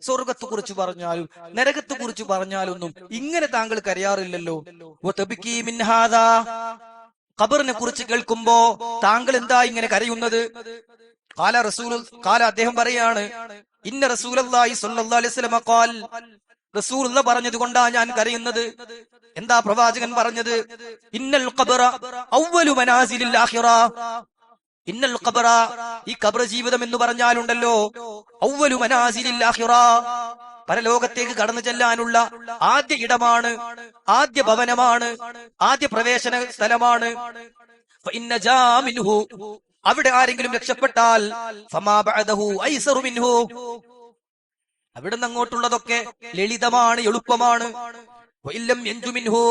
സ്വർഗ്ഗത്തെ കുറിച്ച് പറഞ്ഞാലും നരകത്തെ കുറിച്ച് പറഞ്ഞാലൊന്നും ഇങ്ങനെ താങ്കൾ കരയാറില്ലല്ലോ. വതബ്കി മിൻ ഹാദാ, ഖബറിനെ കുറിച്ച് കേൾക്കുമ്പോ താങ്കൾ എന്താ ഇങ്ങനെ കരയുന്നത്? ഖാല അദ്ദേഹം പറയാണ്, ഇന്ന റസൂലുള്ളാഹി സ്വല്ലല്ലാഹു അലൈഹി വസല്ലം ഖാൽ, റസൂലുള്ളാഹി പറഞ്ഞത് കൊണ്ടാ ഞാൻ കരയുന്നത്. എന്താ പ്രവാചകൻ പറഞ്ഞത്? ഇന്നൽ ഖബറ അവ്വലു മനാസിലിൽ ആഖിറ, ഇന്നൽ ഖബറ, ഈ ഖബർ ജീവിതം എന്ന് പറഞ്ഞാലുണ്ടല്ലോ, അവ്വലു മനാസിലിൽ ആഖിറ, പരലോകത്തേക്ക് കടന്നു ചെല്ലാനുള്ള ആദ്യ ഇടമാണ്, ആദ്യ ഭവനമാണ്, ആദ്യ പ്രവേശന സ്ഥലമാണ്. ഫഇന്ന ജാ മിൻഹു, അവിടെ ആരെങ്കിലും രക്ഷപ്പെട്ടാൽ ഫമാ ബഅദഹു ഐസറു മിൻഹു, അവിടുന്ന് അങ്ങോട്ടുള്ളതൊക്കെ ലളിതമാണ്, എളുപ്പമാണ്. വഇല്ലം യൻജു മിൻഹു,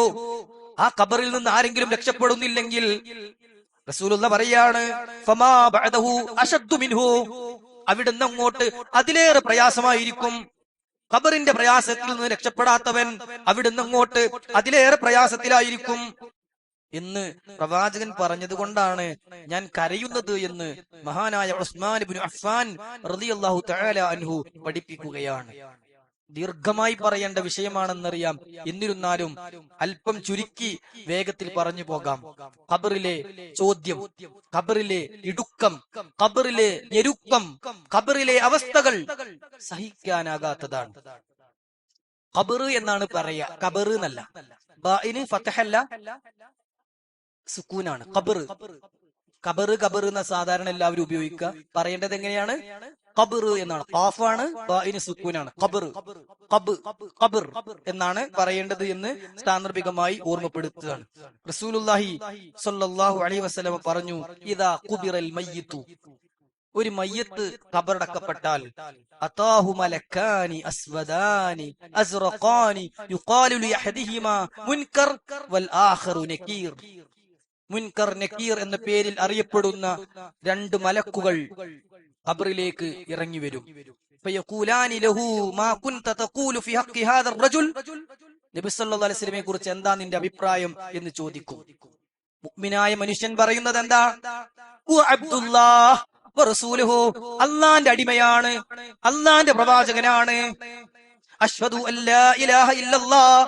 ആ ഖബറിൽ നിന്ന് ആരെങ്കിലും രക്ഷപ്പെടുന്നില്ലെങ്കിൽ റസൂലുള്ളാഹി പറയാണ് ഫമാ ബഅദഹു അശദ്ദു മിൻഹു, അവിടുന്ന് അങ്ങോട്ട് അതിലേറെ പ്രയാസമായിരിക്കും. ഖബറിന്റെ പ്രയാസത്തിൽ നിന്ന് രക്ഷപ്പെടാത്തവൻ അവിടുന്ന് അങ്ങോട്ട് അതിലേറെ പ്രയാസത്തിലായിരിക്കും എന്ന് പ്രവാചകൻ പറഞ്ഞത് കൊണ്ടാണ് ഞാൻ കരയുന്നത് എന്ന് മഹാനായ ഉസ്മാൻ ഇബ്നു അഫ്ഫാൻ റളിയല്ലാഹു തആല അൻഹു പഠിപ്പിക്കുകയാണ്. ദീർഘമായി പറയേണ്ട വിഷയമാണെന്നറിയാം, എന്നിരുന്നാലും അല്പം ചുരുക്കി വേഗത്തിൽ പറഞ്ഞു പോകാം. ഖബറിലെ ചോദ്യം, ഖബറിലെ ഇടുക്കം, ഖബറിലെ ഞെരുക്കം, ഖബറിലെ അവസ്ഥകൾ സഹിക്കാനാകാത്തതാണ്. ഖബർ എന്നാണ് പറയാ, ഖബർ എന്നല്ല. ബാഇന് ഫതഹല്ല, സുക്കൂനാണ്. ഖബർ, ഖബർ, ഖബർ എന്ന സാധാരണ എല്ലാവരും ഉപയോഗിക്കുക. പറയേണ്ടത് എങ്ങനെയാണ്? ഖബർ എന്നാണ്. ഖാഫാണ്, ബാഇന് സുക്കൂനാണ്. ഖബർ, ഖബർ എന്നാണ് പറയേണ്ടത് എന്ന് സാന്ദർഭികമായി ഓർമ്മപ്പെടുത്തുകയാണ്. റസൂലുള്ളാഹി സ്വല്ലല്ലാഹു അലൈഹി വസല്ലം പറഞ്ഞു, ഇദാ ഖുബിറൽ മയ്യിത്തു, ഒരു മയ്യത്ത് ഖബറടക്കപ്പെട്ടാൽ അതാഹു മലക്കാനി അസ്വദാനി അസ്റഖാനി യുഖാലു ലിഅഹദിഹിമാ മുൻകർ വൽ ആഖറു നകീർ. മുൻകർ, നകീർ എന്ന പേരിൽ അറിയപ്പെടുന്ന രണ്ട് മലക്കുകൾ ഖബറിലേക്ക് ഇറങ്ങി വരും. ഫയഖൂലാനി ലഹു മാ കുൻത തഖൂലു ഫി ഹഖ്ഖി ഹാദർ റജുൽ, നബി സല്ലല്ലാഹു അലൈഹി വസല്ലമയെ കുറിച്ച് എന്താ നിന്റെ അഭിപ്രായം എന്ന് ചോദിക്കും. മുഅ്മിനായ മനുഷ്യൻ പറയുന്നത് എന്താ? ഹുവ അബ്ദുല്ലാഹ് വ റസൂലുഹു, അല്ലാഹുവിന്റെ അടിമയാണ്, അല്ലാഹുവിന്റെ പ്രവാചകനാണ്. അശ്ഹദു അല്ലാ ഇലാഹ ഇല്ലല്ലാഹ്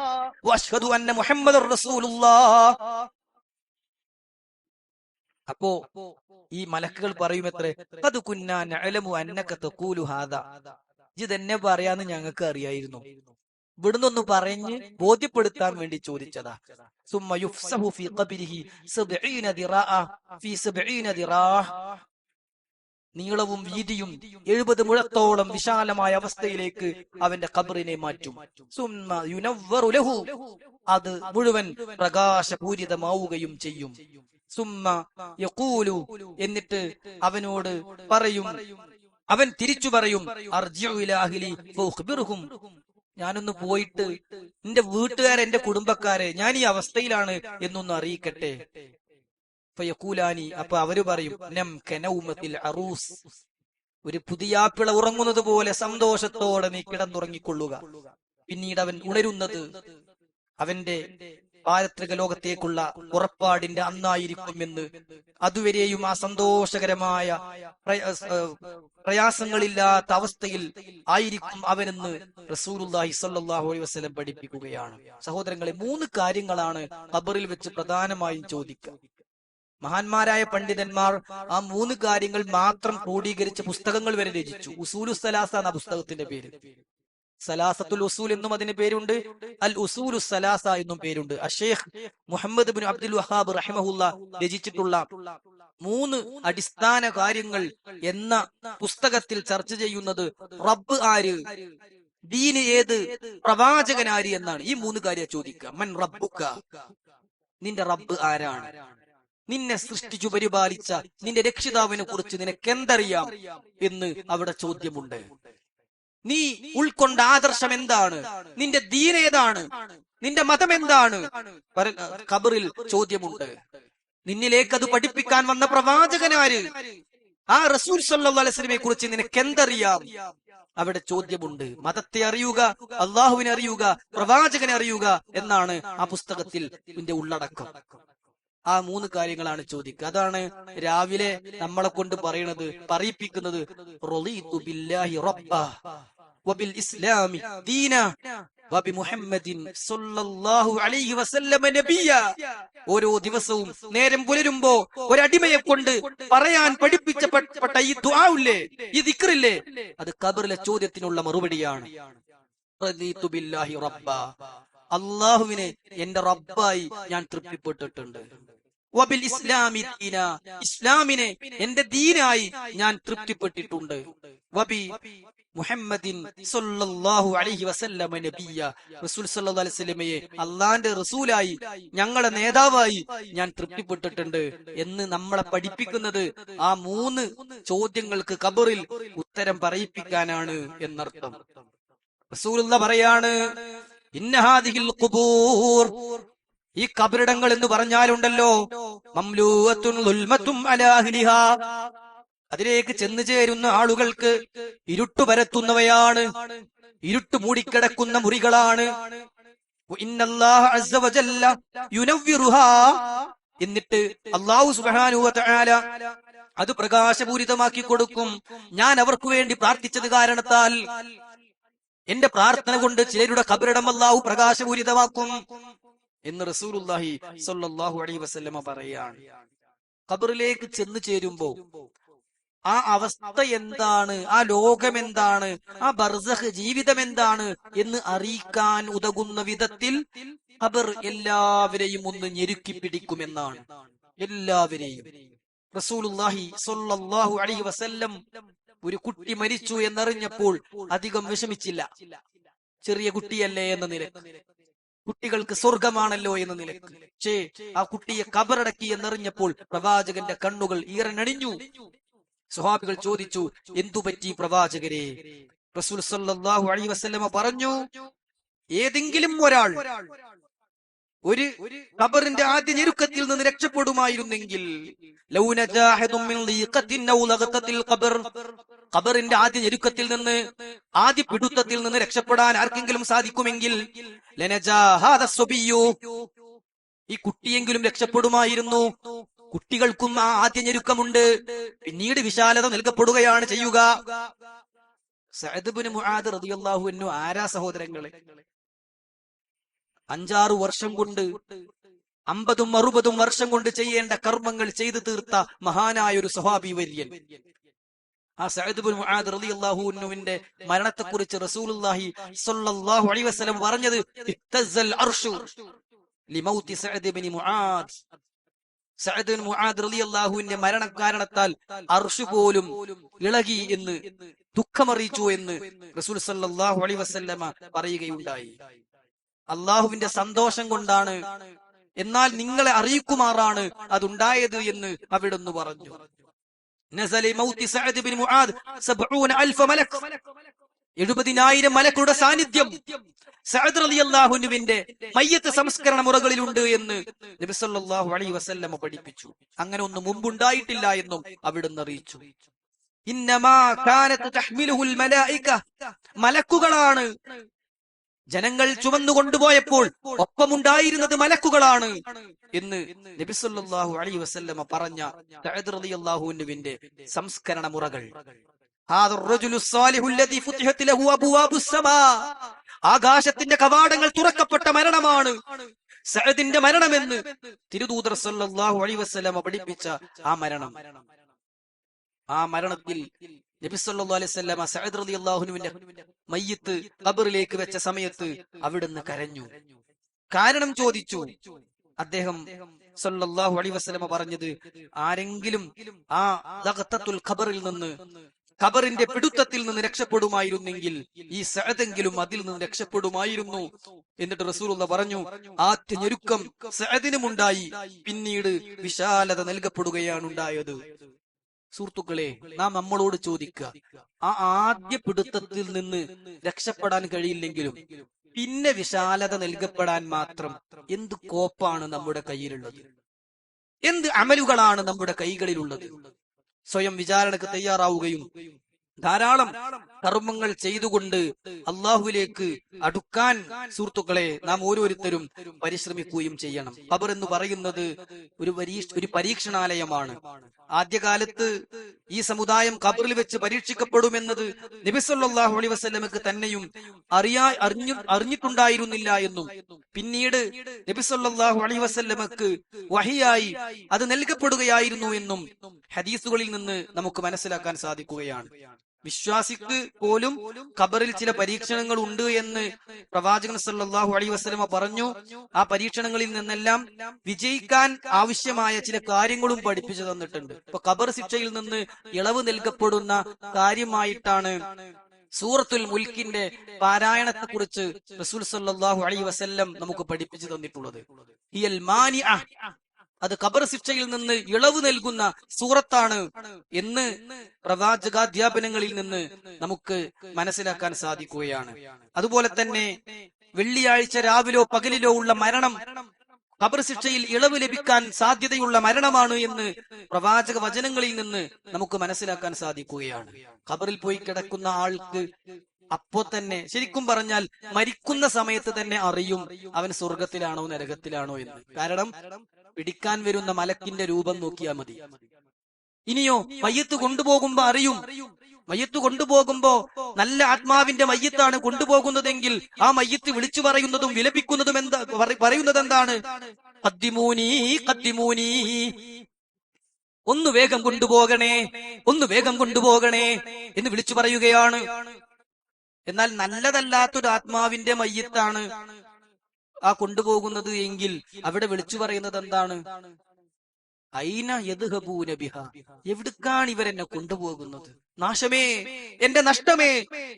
വ അശ്ഹദു അന്ന മുഹമ്മദുർ റസൂലുള്ളാഹ്. അപ്പോ ഈ മലക്കുകൾ പറയുമത്രേ, ഖദ് കുന്നാ നഅലമു അന്നക തഖൂലു ഹാദാ, ഇജ്ജ് തന്നെ പറയാന്ന് ഞങ്ങൾക്ക് അറിയായിരുന്നു. ഇവിടുന്നൊന്ന് പറഞ്ഞ് ബോധ്യപ്പെടുത്താൻ വേണ്ടി ചോദിച്ചതാ. സുമ്മ യുഫ്സഹു ഫീ ഖബ്രിഹി 70 ദിറാഅ ഫീ 70 ദിറാഅ, നീളവും വീതിയും 70 മുഴത്തോളം വിശാലമായ അവസ്ഥയിലേക്ക് അവന്റെ ഖബറിനെ മാറ്റും. സുമ്മ യുനവ്വറു ലഹു, അത് മുഴുവൻ പ്രകാശപൂരിതമാവുകയും ചെയ്യും. സുമ്മ യഖൂലു, എന്നിട്ട് അവനോട് പറയും, അവൻ തിരിച്ചു പറയും, അർജിഉ ഇലാ അഹ്ലി ഫഉഖ്ബിറുഹും, ഞാനൊന്ന് പോയിട്ട് എന്റെ വീട്ടുകാരെ, എന്റെ കുടുംബക്കാരെ ഞാൻ ഈ അവസ്ഥയിലാണ് എന്നൊന്ന് അറിയിക്കട്ടെ. ഫയഖൂലാനി, അപ്പൊ അവര് പറയും, നം കനൗമത്തിൽ അറൂസ്, ഒരു പുതിയാപ്പിള ഉറങ്ങുന്നത് പോലെ സന്തോഷത്തോടെ നീ കിടന്നുറങ്ങിക്കൊള്ളുക. പിന്നീട് അവൻ ഉണരുന്നത് അവന്റെ പാരത്രിക ലോകത്തേക്കുള്ള പുറപ്പാടിന്റെ അന്നായിരിക്കുമെന്ന്, അതുവരെയും ആ സന്തോഷകരമായ പ്രയാസങ്ങളില്ലാത്ത അവസ്ഥയിൽ ആയിരിക്കും അവനെന്ന് റസൂലുള്ളാഹി സ്വല്ലല്ലാഹു അലൈഹി വസല്ലം പഠിപ്പിക്കുകയാണ്. സഹോദരങ്ങളെ, 3 കാര്യങ്ങളാണ് ഖബറിൽ വെച്ച് പ്രധാനമായും ചോദിക്കുക. മഹാന്മാരായ പണ്ഡിതന്മാർ ആ 3 കാര്യങ്ങൾ മാത്രം ക്രോഡീകരിച്ച പുസ്തകങ്ങൾ വരെ രചിച്ചു. ഉസൂലുസ് സലാസ എന്ന പുസ്തകത്തിന്റെ പേര്. സലാസത്തുൽ ഉസൂൽ എന്നും അതിന് പേരുണ്ട്, അൽ ഉസൂലുസ് സലാസ എന്നും പേരുണ്ട്. അഷേഖ് മുഹമ്മദ് ബിൻ അബ്ദുൽ വഹാബ് റഹിമഹുല്ല രചിച്ചിട്ടുള്ള 3 അടിസ്ഥാന കാര്യങ്ങൾ എന്ന പുസ്തകത്തിൽ ചർച്ച ചെയ്യുന്നത് റബ്ബ് ആര്, ദീന് ഏത്, പ്രവാചകൻ ആര് എന്നാണ്. ഈ 3 കാര്യം ചോദിക്കുക. മൻ റബ്ബുക, നിന്റെ റബ്ബ് ആരാണ്? നിന്നെ സൃഷ്ടിച്ചു പരിപാലിച്ച നിന്റെ രക്ഷിതാവിനെ കുറിച്ച് നിനക്ക് എന്തറിയാം എന്ന് അവിടെ ചോദ്യമുണ്ട്. നീ ഉൾക്കൊണ്ട ആദർശം എന്താണ്? നിന്റെ ദീൻ ഏതാണ്? നിന്റെ മതം എന്താണ്? ഖബറിൽ ചോദ്യമുണ്ട്. നിന്നിലേക്ക് അത് പഠിപ്പിക്കാൻ വന്ന പ്രവാചകനാര്? ആ റസൂൽ സല്ലല്ലാഹു അലൈഹി വസല്ലമയെ കുറിച്ച് നിനക്ക് എന്തറിയാം? അവിടെ ചോദ്യമുണ്ട്. മതത്തെ അറിയുക, അള്ളാഹുവിനെ അറിയുക, പ്രവാചകനെ അറിയുക എന്നാണ് ആ പുസ്തകത്തിൽ ഇതിന്റെ ഉള്ളടക്കം. ആ 3 കാര്യങ്ങളാണ് ചോദിക്കുക. അതാണ് രാവിലെ നമ്മളെ കൊണ്ട് പറയിപ്പിക്കുന്നത് റളീതു ബില്ലാഹി റബ്ബ വബിൽ ഇസ്ലാമി ദീന വബിമുഹമ്മദിൻ സ്വല്ലല്ലാഹു അലൈഹി വസല്ലമ നബിയ. ഓരോ ദിവസവും നേരം പുലരുമ്പോ ഒരടിമയെ കൊണ്ട് പറയാൻ പഠിപ്പിച്ചപ്പെട്ട ഈ ദുആഇല്ലേ, ഈ ദിക്റില്ലേ, അത് ഖബറിലെ ചോദ്യത്തിനുള്ള മറുപടിയാണ്. റളീതു ബില്ലാഹി റബ്ബ, അള്ളാഹുവിനെ എന്റെ റബ്ബായി ഞാൻ തൃപ്തിപ്പെട്ടിട്ടുണ്ട്. വബിൽ ഇസ്ലാമി ദീന, ഇസ്ലാമിനെ എന്റെ ദീനായി ഞാൻ തൃപ്തിപ്പെട്ടിട്ടുണ്ട്. വബി മുഹമ്മദിൻ സല്ലല്ലാഹു അലൈഹി വസല്ലമ നബിയ, റസൂൽ സല്ലല്ലാഹു അലൈഹി വസല്ലമയെ അള്ളാന്റെ റസൂലായി ഞങ്ങളുടെ നേതാവായി ഞാൻ തൃപ്തിപ്പെട്ടിട്ടുണ്ട് എന്ന് നമ്മളെ പഠിപ്പിക്കുന്നത് ആ 3 ചോദ്യങ്ങൾക്ക് ഖബറിൽ ഉത്തരം പറയിപ്പിക്കാനാണ് എന്നർത്ഥം. റസൂലുള്ളാഹി പറയാണ്, ഇന്ന ഹാദിഹിൽ ഖുബൂർ, ഈ ഖബറിടങ്ങൾ എന്ന് പറഞ്ഞാലുണ്ടല്ലോ, മംലൂഅത്തുൻ ളുൽമത്തും അലാ അഹ്ലിഹാ, അതിലേക്ക് ചെന്നു ചേരുന്ന ആളുകൾക്ക് ഇരുട്ട് പരത്തുന്നവയാണ്, ഇരുട്ട് മൂടിക്കിടക്കുന്ന മുറികളാണ്. ഇന്നല്ലാഹ അസ്സ വജല്ല യുനവ്വിറുഹാ, എന്നിട്ട് അല്ലാഹു സുബ്ഹാനഹു വ തആല അത് പ്രകാശപൂരിതമാക്കി കൊടുക്കും. ഞാൻ അവർക്ക് വേണ്ടി പ്രാർത്ഥിച്ചത് കാരണത്താൽ എന്റെ പ്രാർത്ഥന കൊണ്ട് ചിലരുടെ ഖബറിടം അല്ലാഹു പ്രകാശപൂരിതമാക്കും എന്ന് റസൂലുള്ളാഹി സ്വല്ലല്ലാഹു അലൈഹി വസല്ലമ പറയാണ്. ഖബറിലേക്ക് ചെന്നു ചേരുമ്പോ ആ അവസ്ഥ എന്താണ്, ആ ലോകം എന്താണ്, ആ ബർസഖ് ജീവിതം എന്താണ് എന്ന് അറിയിക്കാൻ ഉതകുന്ന വിധത്തിൽ ഖബർ എല്ലാവരെയും ഒന്ന് ഞെരുക്കി പിടിക്കുമെന്നാണ്. എല്ലാവരെയും. റസൂലുള്ളാഹി സ്വല്ലല്ലാഹു അലൈഹി വസല്ലം ഒരു കുട്ടി മരിച്ചു എന്നറിഞ്ഞപ്പോൾ അധികം വിഷമിച്ചില്ല. ചെറിയ കുട്ടിയല്ലേ എന്ന നിലക്ക്, കുട്ടികൾക്ക് സ്വർഗമാണല്ലോ എന്ന നിലക്ക്. പക്ഷേ ആ കുട്ടിയെ ഖബറടക്കി എന്നറിഞ്ഞപ്പോൾ പ്രവാചകന്റെ കണ്ണുകൾ ഈറനണിഞ്ഞു. സ്വഹാബികൾ ചോദിച്ചു, എന്തുപറ്റി പ്രവാചകരെ? റസൂൽ സല്ലല്ലാഹു അലൈഹി വസല്ലമ പറഞ്ഞു, ഏതെങ്കിലും ഒരാൾ ഒരു ഖബറിന്റെ ആദ്യ ഞെരുക്കത്തിൽ നിന്ന് രക്ഷപ്പെടുമായിരുന്നെങ്കിൽ, ഖബറിന്റെ ആദ്യ ഞെരുക്കത്തിൽ നിന്ന്, ആദ്യ പിടുത്തത്തിൽ നിന്ന് രക്ഷപ്പെടാൻ ആർക്കെങ്കിലും സാധിക്കുമെങ്കിൽ, ഈ കുട്ടിയെങ്കിലും രക്ഷപ്പെടുമായിരുന്നു. കുട്ടികൾക്കും ആ ആദ്യ ഞെരുക്കമുണ്ട്, പിന്നീട് വിശാലത നൽകപ്പെടുകയാണ് ചെയ്യുക. സഅദ് ഇബ്നു മുആദ് റളിയല്ലാഹു അൻഹു ആരാ സഹോദരങ്ങളെ? 5-6 വർഷം കൊണ്ട് 50-60 വർഷം കൊണ്ട് ചെയ്യേണ്ട കർമ്മങ്ങൾ ചെയ്തു തീർത്ത മഹാനായ ഒരു സ്വഹാബി വര്യൻ. ആ സഅദ് ഇബ്നു മുആദ് റളിയല്ലാഹു അൻഹുവിന്റെ മരണത്തെക്കുറിച്ച് റസൂലുള്ളാഹി സ്വല്ലല്ലാഹു അലൈഹി വസല്ലം പറഞ്ഞത്, ഇഖ്തസൽ അർശു ലിമൗതി Saad ibn Muadh. Saad ibn Muadh റളിയല്ലാഹുവിന്റെ മരണ കാരണത്താൽ അർശ് പോലും ഇളകി എന്ന്, ദുഃഖമറിയിച്ചു എന്ന് റസൂൽ സല്ലല്ലാഹു അലൈഹി വസല്ലമ പറയുകയുണ്ടായി. അള്ളാഹുവിന്റെ സന്തോഷം കൊണ്ടാണ്, എന്നാൽ നിങ്ങളെ അറിയിക്കുമാറാണ് അതുണ്ടായത് എന്ന് അവിടുന്ന് പറഞ്ഞു. 70,000 മലക്കുകളുടെ സാന്നിധ്യം സഅദ് റളിയല്ലാഹു അൻഹുവിന്റെ മയ്യത്ത് സംസ്കരണ മുറകളിലുണ്ട് എന്ന് നബി സല്ലല്ലാഹു അലൈഹി വസല്ലം പഠിപ്പിച്ചു. അങ്ങനെ ഒന്നും മുമ്പുണ്ടായിട്ടില്ല എന്നും അവിടുന്ന് അറിയിച്ചു. ഇന്നമാ കാനത് തഹ്മിലുഹുൽ മലായിക, മലക്കുകളാണ് ജനങ്ങൾ ചുമന്നു കൊണ്ടുപോയപ്പോൾ ഒപ്പമുണ്ടായിരുന്നത് മലക്കുകളാണ് എന്ന് നബി സല്ലല്ലാഹു അലൈഹി വസല്ലം പറഞ്ഞ സഅദ് റളിയല്ലാഹു അൻഹുവിന്റെ സംസ്കരണ മുറകൾ. ആകാശത്തിന്റെ കവാടങ്ങൾ തുറക്കപ്പെട്ട മരണമാണ് സഅദിന്റെ മരണമെന്ന് തിരുദൂതർ സല്ലല്ലാഹു അലൈഹി വസല്ലം പഠിപ്പിച്ച ആ മരണം. ആ മരണത്തിൽ നബി സല്ലല്ലാഹു അലൈഹി വസല്ലം സഅദ് റളിയല്ലാഹു അൻഹുവിന്റെ മയ്യിത്ത് ഖബറിലേക്ക് വെച്ച സമയത്ത് അവിടുന്ന് കരഞ്ഞു. കാരണം ചോദിച്ചു. അദ്ദേഹം സല്ലല്ലാഹു അലൈഹി വസല്ലം പറഞ്ഞത്, ആരെങ്കിലും ആ ലഖത്തത്തുൽ ഖബറിൽ നിന്ന്, ഖബറിന്റെ പിടുത്തത്തിൽ നിന്ന് രക്ഷപ്പെടുമായിരുന്നെങ്കിൽ ഈ സഅദെങ്കിലും അതിൽ നിന്ന് രക്ഷപ്പെടുമായിരുന്നു. എന്നിട്ട് റസൂലുള്ളാഹി പറഞ്ഞു, ആദ്യ ഞെരുക്കം സഅദിനുമുണ്ടായി, പിന്നീട് വിശാലത നൽകപ്പെടുകയാണ് ഉണ്ടായത്. സുഹൃത്തുക്കളെ, നാം നമ്മളോട് ചോദിക്കുക, ആ ആദ്യ പിടുത്തത്തിൽ നിന്ന് രക്ഷപ്പെടാൻ കഴിയില്ലെങ്കിലും പിന്നെ വിശാലത നൽകപ്പെടാൻ മാത്രം എന്ത് കോപ്പാണ് നമ്മുടെ കയ്യിലുള്ളത്? എന്ത് അമലുകളാണ് നമ്മുടെ കൈകളിലുള്ളത്? സ്വയം വിചാരണക്ക് തയ്യാറാവുകയും ധാരാളം കർമ്മങ്ങൾ ചെയ്തുകൊണ്ട് അള്ളാഹുവിലേക്ക് അടുക്കാൻ സുഹൃത്തുക്കളെ നാം ഓരോരുത്തരും പരിശ്രമിക്കുകയും ചെയ്യണം. ഖബർ എന്ന് പറയുന്നത് ഒരു പരീക്ഷണാലയമാണ്. ആദ്യകാലത്ത് ഈ സമുദായം ഖബറിൽ വെച്ച് പരീക്ഷിക്കപ്പെടുമെന്നത് നബി സല്ലല്ലാഹു അലൈഹി വസല്ലമക്ക് തന്നെയും അറിഞ്ഞിട്ടുണ്ടായിരുന്നില്ല എന്നും, പിന്നീട് നബി സല്ലല്ലാഹു അലൈഹി വസല്ലമക്ക് വഹിയായി അത് നൽകപ്പെടുകയായിരുന്നു എന്നും ഹദീസുകളിൽ നിന്ന് നമുക്ക് മനസ്സിലാക്കാൻ സാധിക്കുകയാണ്. വിശ്വാസിക്ക് പോലും ഖബറിൽ ചില പരീക്ഷണങ്ങൾ ഉണ്ട് എന്ന് പ്രവാചകൻ സല്ലല്ലാഹു അലൈഹി വസല്ലമ പറഞ്ഞു. ആ പരീക്ഷണങ്ങളിൽ നിന്നെല്ലാം വിജയിക്കാൻ ആവശ്യമായ ചില കാര്യങ്ങളും പഠിപ്പിച്ചു തന്നിട്ടുണ്ട്. ഇപ്പൊ ഖബർ ശിക്ഷയിൽ നിന്ന് ഇളവ് നൽകപ്പെടുന്ന കാര്യമായിട്ടാണ് സൂറത്തുൽ മുൽക്കിന്റെ പാരായണത്തെ കുറിച്ച് റസൂൽ സല്ലല്ലാഹു അലൈഹി വസല്ലം നമുക്ക് പഠിപ്പിച്ചു തന്നിട്ടുള്ളത്. ഹിയൽ മാനിഅ, അത് ഖബർ ശിക്ഷയിൽ നിന്ന് ഇളവ് നൽകുന്ന സൂറത്താണ് എന്ന് പ്രവാചകാധ്യാപനങ്ങളിൽ നിന്ന് നമുക്ക് മനസ്സിലാക്കാൻ സാധിക്കുകയാണ്. അതുപോലെ തന്നെ വെള്ളിയാഴ്ച രാവിലോ പകലിലോ ഉള്ള മരണം ഖബർ ശിക്ഷയിൽ ഇളവ് ലഭിക്കാൻ സാധ്യതയുള്ള മരണമാണ് എന്ന് പ്രവാചക വചനങ്ങളിൽ നിന്ന് നമുക്ക് മനസ്സിലാക്കാൻ സാധിക്കുകയാണ്. ഖബറിൽ പോയി കിടക്കുന്ന ആൾക്ക് അപ്പോ തന്നെ, ശരിക്കും പറഞ്ഞാൽ മരിക്കുന്ന സമയത്ത് തന്നെ അറിയും അവൻ സ്വർഗത്തിലാണോ നരകത്തിലാണോ എന്ന്. കാരണം പിടിക്കാൻ വരുന്ന മലക്കിന്റെ രൂപം നോക്കിയാൽ മതി. ഇനിയോ മയ്യത്ത് കൊണ്ടുപോകുമ്പോ അറിയും. മയ്യത്ത് കൊണ്ടുപോകുമ്പോ നല്ല ആത്മാവിന്റെ മയ്യത്താണ് കൊണ്ടുപോകുന്നതെങ്കിൽ ആ മയ്യത്ത് വിളിച്ചു പറയുന്നതും വിലപിക്കുന്നതും പറയുന്നത് എന്താണ്? ഖദ്ദിമൂനി ഖദ്ദിമൂനി, ഒന്ന് വേഗം കൊണ്ടുപോകണേ, ഒന്ന് വേഗം കൊണ്ടുപോകണേ എന്ന് വിളിച്ചു പറയുകയാണ്. എന്നാൽ നല്ലതല്ലാത്തൊരു ആത്മാവിന്റെ മയ്യത്താണ് ആ കൊണ്ടുപോകുന്നത് എങ്കിൽ അവിടെ വിളിച്ചു പറയുന്നത് എന്താണ്? ഐന യദ്ഹബൂന ബിഹാ, എവിടേക്കാണ് ഇവരെന്നെ കൊണ്ടുപോകുന്നത്? നാശമേ, എന്റെ നഷ്ടമേ,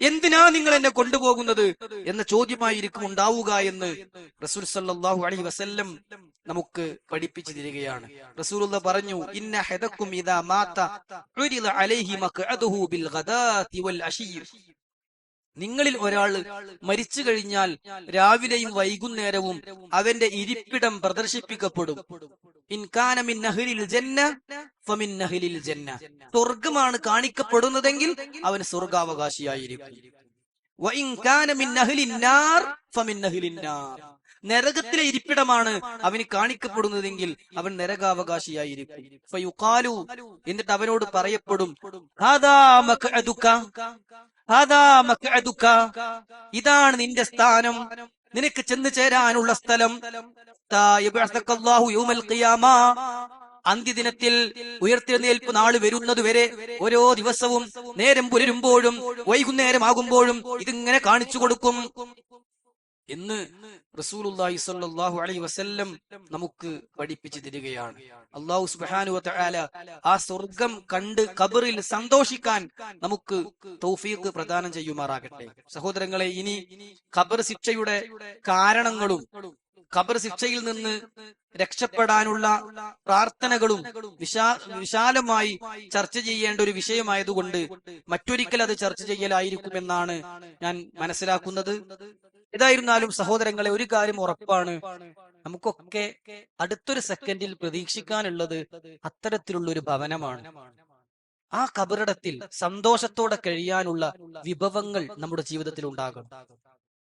എന്തിനാ നിങ്ങൾ എന്നെ കൊണ്ടുപോകുന്നത് എന്ന ചോദ്യമായിരിക്കും ഉണ്ടാവുക എന്ന് റസൂൽ സല്ലല്ലാഹു അലൈഹി വസല്ലം നമുക്ക് പഠിപ്പിച്ചു തരികയാണ്. റസൂലുള്ളാഹി പറഞ്ഞു, ഇന്ന ഹദക്കും ഇദാ മാത ഉരിദ അലൈഹി മഖഅദുഹു ബിൽ ഗദാതി വൽ അശീ, നിങ്ങളിൽ ഒരാൾ മരിച്ചു കഴിഞ്ഞാൽ രാവിലെയും വൈകുന്നേരവും അവന്റെ ഇരിപ്പിടം പ്രദർശിപ്പിക്കപ്പെടും. ഇൻകാന മിൻ നഹ്ലിൽ ജന്ന ഫമിൻ നഹ്ലിൽ ജന്ന, സ്വർഗ്ഗമാണ് കാണിക്കപ്പെടുന്നതെങ്കിൽ അവൻ സ്വർഗാവകാശിയായിരിക്കും. വ ഇൻകാന മിൻ നഹ്ലിൻ നാർ ഫമിൻ നഹ്ലിൻ നാർ, നരകത്തിലെ ഇരിപ്പിടമാണ് അവന് കാണിക്കപ്പെടുന്നതെങ്കിൽ അവൻ നരകാവകാശിയായിരിക്കും. ഫയുഖാലു, എന്നിട്ട് അവനോട് പറയപ്പെടും, ഹാദാ മഖഅദുക, ഹാദാ മഖഅദുക, ഇതാണ് നിന്റെ സ്ഥാനം, നിനക്ക് ചെന്ന് ചേരാനുള്ള സ്ഥലം. യബ്അസകല്ലാഹു യൗമൽ ഖിയാമ, അന്ത്യദിനത്തിൽ ഉയർത്തെഴുന്നേൽപ്പ് നാൾ വരുന്നതുവരെ ഓരോ ദിവസവും നേരം പുലരുമ്പോഴും വൈകുന്നേരമാകുമ്പോഴും ഇതിങ്ങനെ കാണിച്ചു കൊടുക്കും എന്ന് റസൂലുള്ളാഹി സ്വല്ലല്ലാഹു അലൈഹി വസല്ലം നമുക്ക് പഠിപ്പിച്ചു തരികയാണ്. അല്ലാഹു സുബ്ഹാനഹു വ തആല ആ സ്വർഗം കണ്ട് ഖബറിൽ സന്തോഷിക്കാൻ നമുക്ക് തൗഫീഖ് പ്രദാനം ചെയ്യുമാറാകട്ടെ. സഹോദരങ്ങളെ, ഇനി ഖബർ ശിക്ഷയുടെ കാരണങ്ങളും ഖബർ ശിക്ഷയിൽ നിന്ന് രക്ഷപ്പെടാനുള്ള പ്രാർത്ഥനകളും വിശാലമായി ചർച്ച ചെയ്യേണ്ട ഒരു വിഷയമായതുകൊണ്ട് മറ്റൊരിക്കൽ അത് ചർച്ച ചെയ്യലായിരിക്കുമെന്നാണ് ഞാൻ മനസ്സിലാക്കുന്നത്. ഏതായിരുന്നാലും സഹോദരങ്ങളെ, ഒരു കാര്യം ഉറപ്പാണ്, നമുക്കൊക്കെ അടുത്തൊരു സെക്കൻഡിൽ പ്രതീക്ഷിക്കാനുള്ളത് അത്തരത്തിലുള്ള ഒരു ഭവനമാണ്. ആ കബറിടത്തിൽ സന്തോഷത്തോടെ കഴിയാനുള്ള വിഭവങ്ങൾ നമ്മുടെ ജീവിതത്തിൽ ഉണ്ടാകും.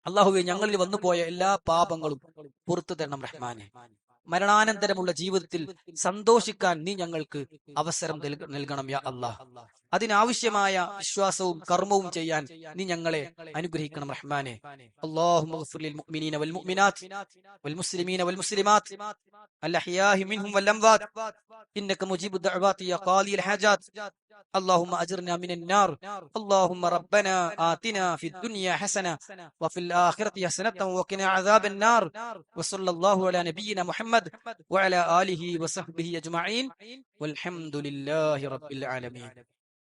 അല്ലാഹുവേ, ഞങ്ങളിൽ വന്നുപോയ എല്ലാ പാപങ്ങളും പുറത്തു തരണം റഹ്മാനെ. മരണാനന്തരമുള്ള ജീവിതത്തിൽ സന്തോഷിക്കാൻ നീ ഞങ്ങൾക്ക് അവസരം നൽകണം യാ അല്ലാഹ്. അതിനാവശ്യമായ വിശ്വാസവും കർമ്മവും ചെയ്യാൻ നീ ഞങ്ങളെ അനുഗ്രഹിക്കണം റഹ്മാനെ. അല്ലാഹുമ്മ ഗ്ഫിർ ലിൽ മുഅ്മിനീന വൽ മുഅ്മിനാത്ത് വൽ മുസ്ലിമീന വൽ മുസ്ലിമാത്ത് അൽ അഹ്യാഇ മിൻഹും വൽ അംവാത് ഇന്നക മുജീബു ദഅവാതി യാ ഖാദിൽ ഹാജാത്ത്. اللهم أجرنا من النار. اللهم ربنا آتنا في الدنيا حسنة وفي الآخرة حسنة وقنا عذاب النار. وصلى الله على نبينا محمد وعلى آله وصحبه أجمعين والحمد لله رب العالمين.